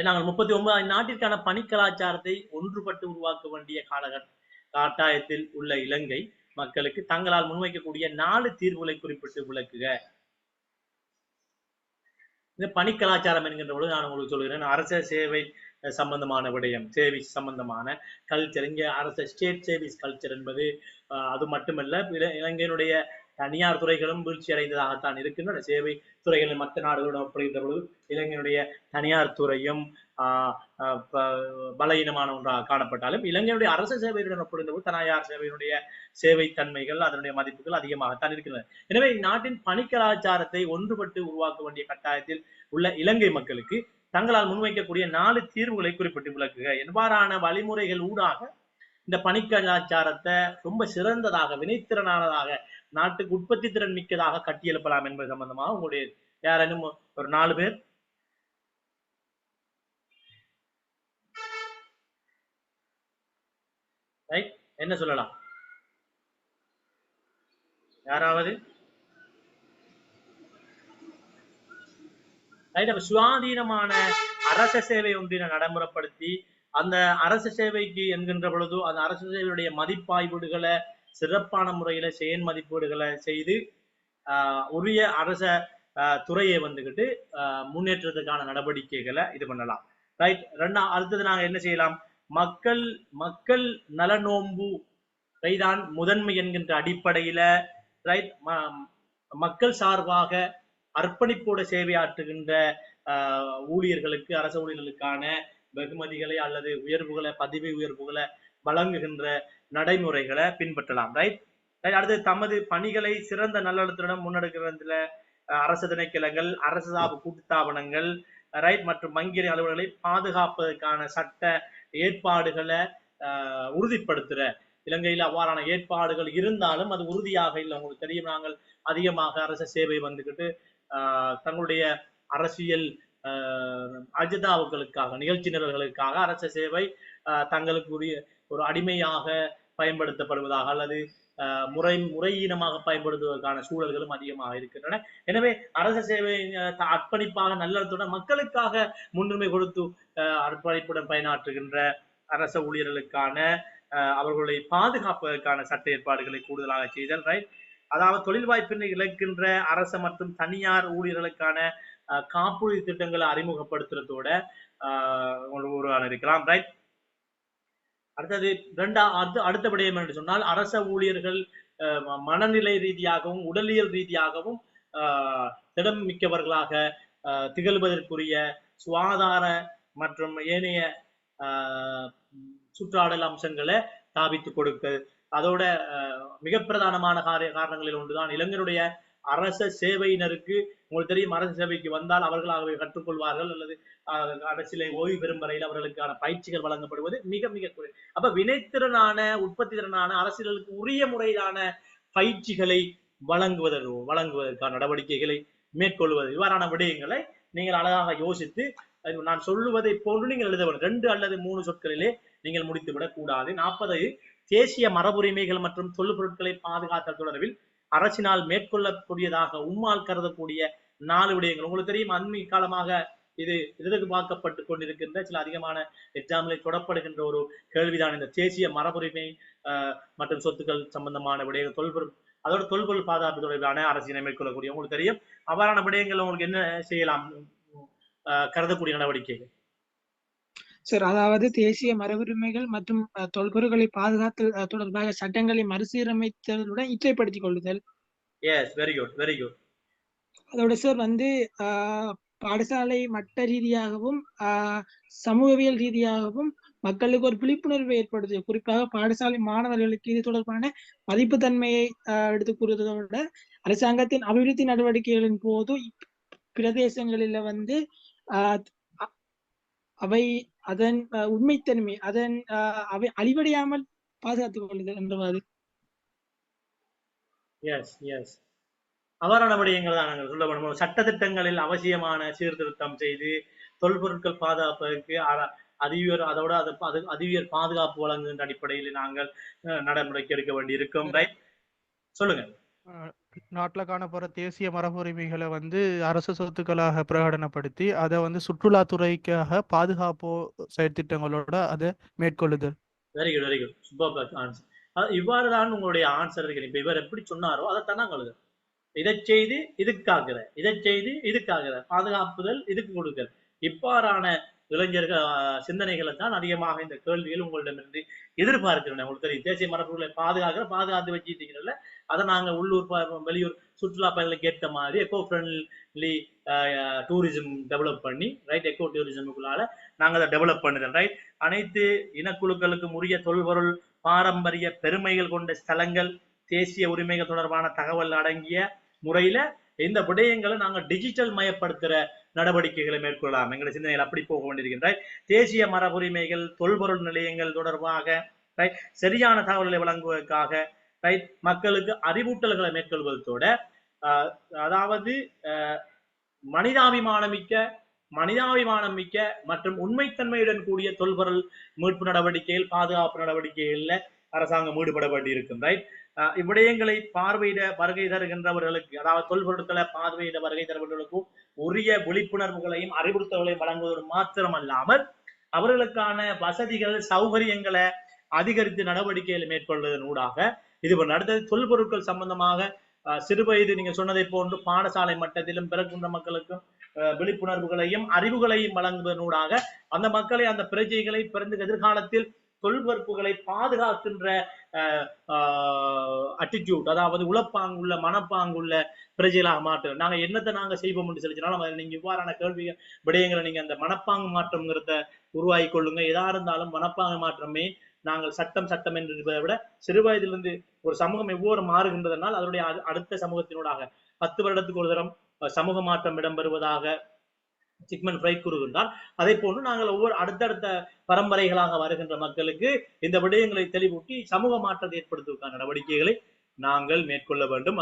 Speaker 1: நாங்கள் 39 நாட்டிற்கான பணி கலாச்சாரத்தை ஒன்றுபட்டு உருவாக்க வேண்டிய கட்டாயத்தில் உள்ள இலங்கை மக்களுக்கு தங்களால் முன்வைக்கக்கூடிய 4 தீர்வுகளை குறிப்பிட்டு விளக்குக. இந்த பணி கலாச்சாரம் என்கின்ற பொழுது நான் உங்களுக்கு சொல்கிறேன், அரச சேவை சம்பந்தமான விடயம், சேவிஸ் சம்பந்தமான கல்ச்சர். இங்கே அரச ஸ்டேட் சேவிஸ் கல்ச்சர் என்பது அது மட்டுமல்ல, இலங்கையினுடைய தனியார் துறைகளும் வீழ்ச்சி அடைந்ததாகத்தான் இருக்கின்றன. சேவை துறைகளில் மற்ற நாடுகளுடன் ஒப்பிடுகின்ற பொழுது இலங்கையினுடைய தனியார் துறையும் பலவீனமான ஒன்றாக காணப்பட்டாலும் இலங்கையுடைய அரச சேவையுடன் ஒப்பிடுகின்ற போது தனியார் சேவையினுடைய சேவை தன்மைகள் அதனுடைய மதிப்புகள் அதிகமாகத்தான் இருக்கின்றன. எனவே இந்நாட்டின் பணி கலாச்சாரத்தை ஒன்றுபட்டு உருவாக்க வேண்டிய கட்டாயத்தில் உள்ள இலங்கை மக்களுக்கு தங்களால் முன்வைக்கக்கூடிய 4 தீர்வுகளை குறிப்பிட்டு விளக்குக. எவ்வாறான வழிமுறைகள் ஊடாக இந்த பணி கலாச்சாரத்தை ரொம்ப சிறந்ததாக, வினைத்திறனானதாக, நாட்டுக்கு உற்பத்தி திறன் மிக்கதாக கட்டியெழுப்பலாம் என்பது சம்பந்தமாக உங்களுடைய யாரேனும் ஒரு 4 பேர் ரைட் என்ன சொல்லலாம்? யாராவது சுயாதீனமான அரச சேவை ஒன்றினை நடைமுறைப்படுத்தி அந்த அரசு சேவைக்கு என்கின்ற பொழுது அந்த அரசு சேவையுடைய மதிப்பாய்வீடுகளை சிறப்பான முறையில செயல் மதிப்பீடுகளை செய்து உரிய அரச துறையை வந்துகிட்டு முன்னேற்றத்துக்கான நடவடிக்கைகளை இது பண்ணலாம். ரைட். அடுத்தது நாங்க என்ன செய்யலாம்? மக்கள் நலனோம்பு கைதான் முதன்மை என்கின்ற அடிப்படையில ரைட் மக்கள் சார்பாக அர்ப்பணிப்போட சேவையாற்றுகின்ற ஊழியர்களுக்கு, அரச ஊழியர்களுக்கான வெகுமதிகளை அல்லது உயர்வுகளை, பதவி உயர்வுகளை வழங்குகின்ற நடைமுறைகளை பின்பற்றலாம். ரைட். அடுத்து தமது பணிகளை சிறந்த நல்லடத்துடன் முன்னெடுக்கிறதுல அரசு திணைக்களங்கள், அரசு கூட்டுத்தாபனங்கள் ரைட் மற்றும் வங்கி அலுவலர்களை பாதுகாப்பதற்கான சட்ட ஏற்பாடுகளை உறுதிப்படுத்துற இலங்கையில் அவ்வாறான ஏற்பாடுகள் இருந்தாலும் அது உறுதியாக இல்லை. உங்களுக்கு தெரியும், நாங்கள் அதிகமாக அரச சேவை வந்துகிட்டு தங்களுடைய அரசியல் அஜெண்டாக்களுக்காக, நிகழ்ச்சி நிரல்களுக்காக அரச சேவை தங்களுக்குரிய ஒரு அடிமையாக பயன்படுத்தப்படுவதாக அல்லது முறையீனமாக பயன்படுத்துவதற்கான சூழல்களும் அதிகமாக இருக்கின்றன. எனவே அரச சேவை அர்ப்பணிப்பாக நல்லத்துடன் மக்களுக்காக முன்னுரிமை கொடுத்து அர்ப்பணிப்புடன் பயனாற்றுகின்ற அரச ஊழியர்களுக்கான அவர்களை பாதுகாப்பதற்கான சட்ட ஏற்பாடுகளை கூடுதலாக செய்தல். ரைட். அதாவது தொழில் வாய்ப்பினை இழக்கின்ற அரச மற்றும் தனியார் ஊழியர்களுக்கான காப்புறுதி திட்டங்களை அறிமுகப்படுத்துறதோட ஒருவரான இருக்கலாம். ரைட். அடுத்தது அடுத்த விடயம் என்று சொன்னால், அரச ஊழியர்கள் மனநிலை ரீதியாகவும் உடலியல் ரீதியாகவும் திடம் மிக்கவர்களாக திகழ்வதற்குரிய சுகாதார மற்றும் ஏனைய சுற்றாடல் அம்சங்களை தாபித்துக் கொடுக்க. அதோட மிக பிரதானமான காரணங்களில் ஒன்றுதான் இளைஞருடைய அரச சேவையினருக்கு, உங்களுக்கு தெரியும், அரசு சேவைக்கு வந்தால் அவர்களாகவே கற்றுக்கொள்வார்கள் அல்லது அரசியலை ஓய்வு பெறும் வரையில் அவர்களுக்கான பயிற்சிகள் வழங்கப்படுவது மிக மிக குறை. அப்ப வினைத்திறனான உற்பத்தி திறனான அரசியலுக்கு உரிய முறையிலான பயிற்சிகளை வழங்குவதற்கான நடவடிக்கைகளை மேற்கொள்வது, இவ்வாறான விடயங்களை நீங்கள் அழகாக யோசித்து நான் சொல்லுவதை போன்று நீங்கள் எழுத வேண்டும். 2 அல்லது 3 சொற்களிலே நீங்கள் முடித்துவிடக் கூடாது. 40 தேசிய மரபுரிமைகள் மற்றும் தொல்பொருட்களை பாதுகாத்தல் தொடர்பில் அரசினால் மேற்கொள்ளக்கூடியதாக உம்மால் கருதக்கூடிய 4 விடயங்கள். உங்களுக்கு தெரியும், அண்மை காலமாக இது எதிர்பார்க்கப்பட்டு கொண்டிருக்கின்ற சில அதிகமான எக்ஸாம்பிளை தொடப்படுகின்ற ஒரு கேள்விதான் இந்த தேசிய மரபுரிமை மற்றும் சொத்துக்கள் சம்பந்தமான விடயங்கள், தொல்பொருள், அதோட தொல்பொருள் பாதுகாப்பு தொடர்பான அரசியலை மேற்கொள்ளக்கூடிய. உங்களுக்கு தெரியும், அவ்வாறான விடயங்கள் உங்களுக்கு என்ன செய்யலாம் கருதக்கூடிய நடவடிக்கைகள்?
Speaker 2: சார், அதாவது தேசிய மரபுரிமைகள் மற்றும் தொல்பொருட்களை பாதுகாத்தல் தொடர்பாக சட்டங்களை மறுசீரமைத்தலுடன் இற்றைப்படுத்திக் கொள்ளுதல்.
Speaker 1: Yes, very good, very good.
Speaker 2: அதோட சார் பாடசாலை மட்ட ரீதியாகவும் சமூகவியல் ரீதியாகவும் மக்களுக்கு ஒரு விழிப்புணர்வை ஏற்படுத்து, குறிப்பாக பாடசாலை மாணவர்களுக்கு இது தொடர்பான மதிப்பு தன்மையை எடுத்து கூறுவதோட அரசாங்கத்தின் அபிவிருத்தி நடவடிக்கைகளின் போது பிரதேசங்களில அவை அதன் உண்மைத்தன்மை அவை அழிவடையாமல் பாதுகாத்துக் கொள்ளுதல் என்றவாறு.
Speaker 1: எஸ் எஸ் அவ்வாறான விடயங்கள் தான் நாங்கள் சொல்ல வேண்டும். சட்டத்திட்டங்களில் அவசியமான சீர்திருத்தம் செய்து தொல்பொருட்கள் பாதுகாப்பதற்கு அதோட அதிவியர் பாதுகாப்பு வழங்குகின்ற அடிப்படையில் நாங்கள் நடைமுறைக்கு எடுக்க வேண்டி இருக்கும். ரைட், சொல்லுங்க.
Speaker 5: நாட்டில் காணப்படுற தேசிய மரபு உரிமைகளை வந்து அரசு சொத்துக்களாக பிரகடனப்படுத்தி அதை வந்து சுற்றுலாத்துறைக்காக பாதுகாப்பு செயற்திட்டங்களோட அதை மேற்கொள்ளுதல்.
Speaker 1: Very good, very good, super answer. இவ்வாறு தான் உங்களுடைய ஆன்சர் இருக்கு. இப்ப இவர் எப்படி சொன்னாரோ அதைத்தான் நாங்கள் எழுதுறோம். இதை செய்து இதுக்காகிற, இதை செய்து இதுக்காகிற, பாதுகாப்புதல் இதுக்கு கொடுக்கல். இவ்வாறான இளைஞர்கள் சிந்தனைகளை தான் அதிகமாக இந்த கேள்விகள் உங்களிடமிருந்து எதிர்பார்க்கிறேன். உங்களுக்கு தெரியும், தேசிய மரபுகளை பாதுகாத்து வச்சுட்டீங்கல்ல, அதை நாங்க உள்ளூர் வெளியூர் சுற்றுலா பயணிகளுக்கு ஏற்ற மாதிரி எக்கோ ஃப்ரெண்ட்லி டூரிசம் டெவலப் பண்ணி, ரைட், எக்கோ டூரிசமுக்குள்ளால நாங்கள் அதை டெவலப் பண்ணுறோம். ரைட், அனைத்து இனக்குழுக்களுக்கும் உரிய தொல்பொருள் பாரம்பரிய பெருமைகள் கொண்ட ஸ்தலங்கள், தேசிய உரிமைகள் தொடர்பான தகவல் அடங்கிய முறையில இந்த விடயங்களை நாங்கள் டிஜிட்டல் மயப்படுத்துற நடவடிக்கைகளை மேற்கொள்ளலாம். எங்களுடைய சிந்தனைகள் அப்படி போக வேண்டியிருக்கின்ற தேசிய மரபுரிமைகள் தொல்பொருள் நிலையங்கள் தொடர்பாக சரியான தகவல்களை வழங்குவதற்காக மக்களுக்கு அறிவூட்டல்களை மேற்கொள்வதோட அதாவது மனிதாபிமானம் மிக்க மற்றும் உண்மைத்தன்மையுடன் கூடிய தொல்பொருள் மீட்பு நடவடிக்கைகள், பாதுகாப்பு நடவடிக்கைகள்ல அரசாங்கம் ஈடுபட வேண்டியிருக்கும். ரைட், இவ்விடயங்களை பார்வையிட வருகை தருகின்றவர்களுக்கு, அதாவது தொல்பொருட்களை பார்வையிட வருகை தருபவர்களுக்கும் உரிய விழிப்புணர்வுகளையும் அறிவுறுத்தல்களையும் வழங்குவதோடு மாத்திரமல்லாமல் அவர்களுக்கான வசதிகள் சௌகரியங்களை அதிகரித்து நடவடிக்கைகளை மேற்கொள்வதன் ஊடாக இது அடுத்தது தொல்பொருட்கள் சம்பந்தமாக சிறுவயது நீங்க சொன்னதை போன்று பாடசாலை மட்டத்திலும் பிறக்கின்ற மக்களுக்கும் விழிப்புணர்வுகளையும் அறிவுகளையும் வழங்குவதனூடாக அந்த மக்களை, அந்த பிரஜைகளை பிறந்த எதிர்காலத்தில் தொல்பொருட்களை பாதுகாக்கின்ற அட்டிடியூட், அதாவது உளப்பாங்குள்ள மனப்பாங்குள்ள பிரஜைகளாக மாற்றம். நாங்க என்னத்தை நாங்க செய்வோம் என்று சொல்லிச்சுனாலும் நீங்க இவ்வாறான கேள்வி விடயங்களை நீங்க அந்த மனப்பாங்கு மாற்றம்ங்கிறத உருவாக்கி கொள்ளுங்க. எதா இருந்தாலும் மனப்பாங்கு மாற்றமே நாங்கள் சட்டம் என்பதை விட சிறு வயதிலிருந்து ஒரு சமூகம் எவ்வாறு மாறுகின்றதனால் அதனுடைய அடுத்த சமூகத்தினூடாக 10 வருடத்துக்கு ஒரு தரம் சமூக மாற்றம் இடம்பெறுவதாக சிக்மன் ஃப்ரை கூறுகின்றார். அதே போன்று நாங்கள் ஒவ்வொரு அடுத்தடுத்த பரம்பரைகளாக வருகின்ற மக்களுக்கு இந்த விடயங்களை தெளிவூட்டி சமூக மாற்றத்தை ஏற்படுத்துவதற்கான நடவடிக்கைகளை நாங்கள் மேற்கொள்ள வேண்டும்.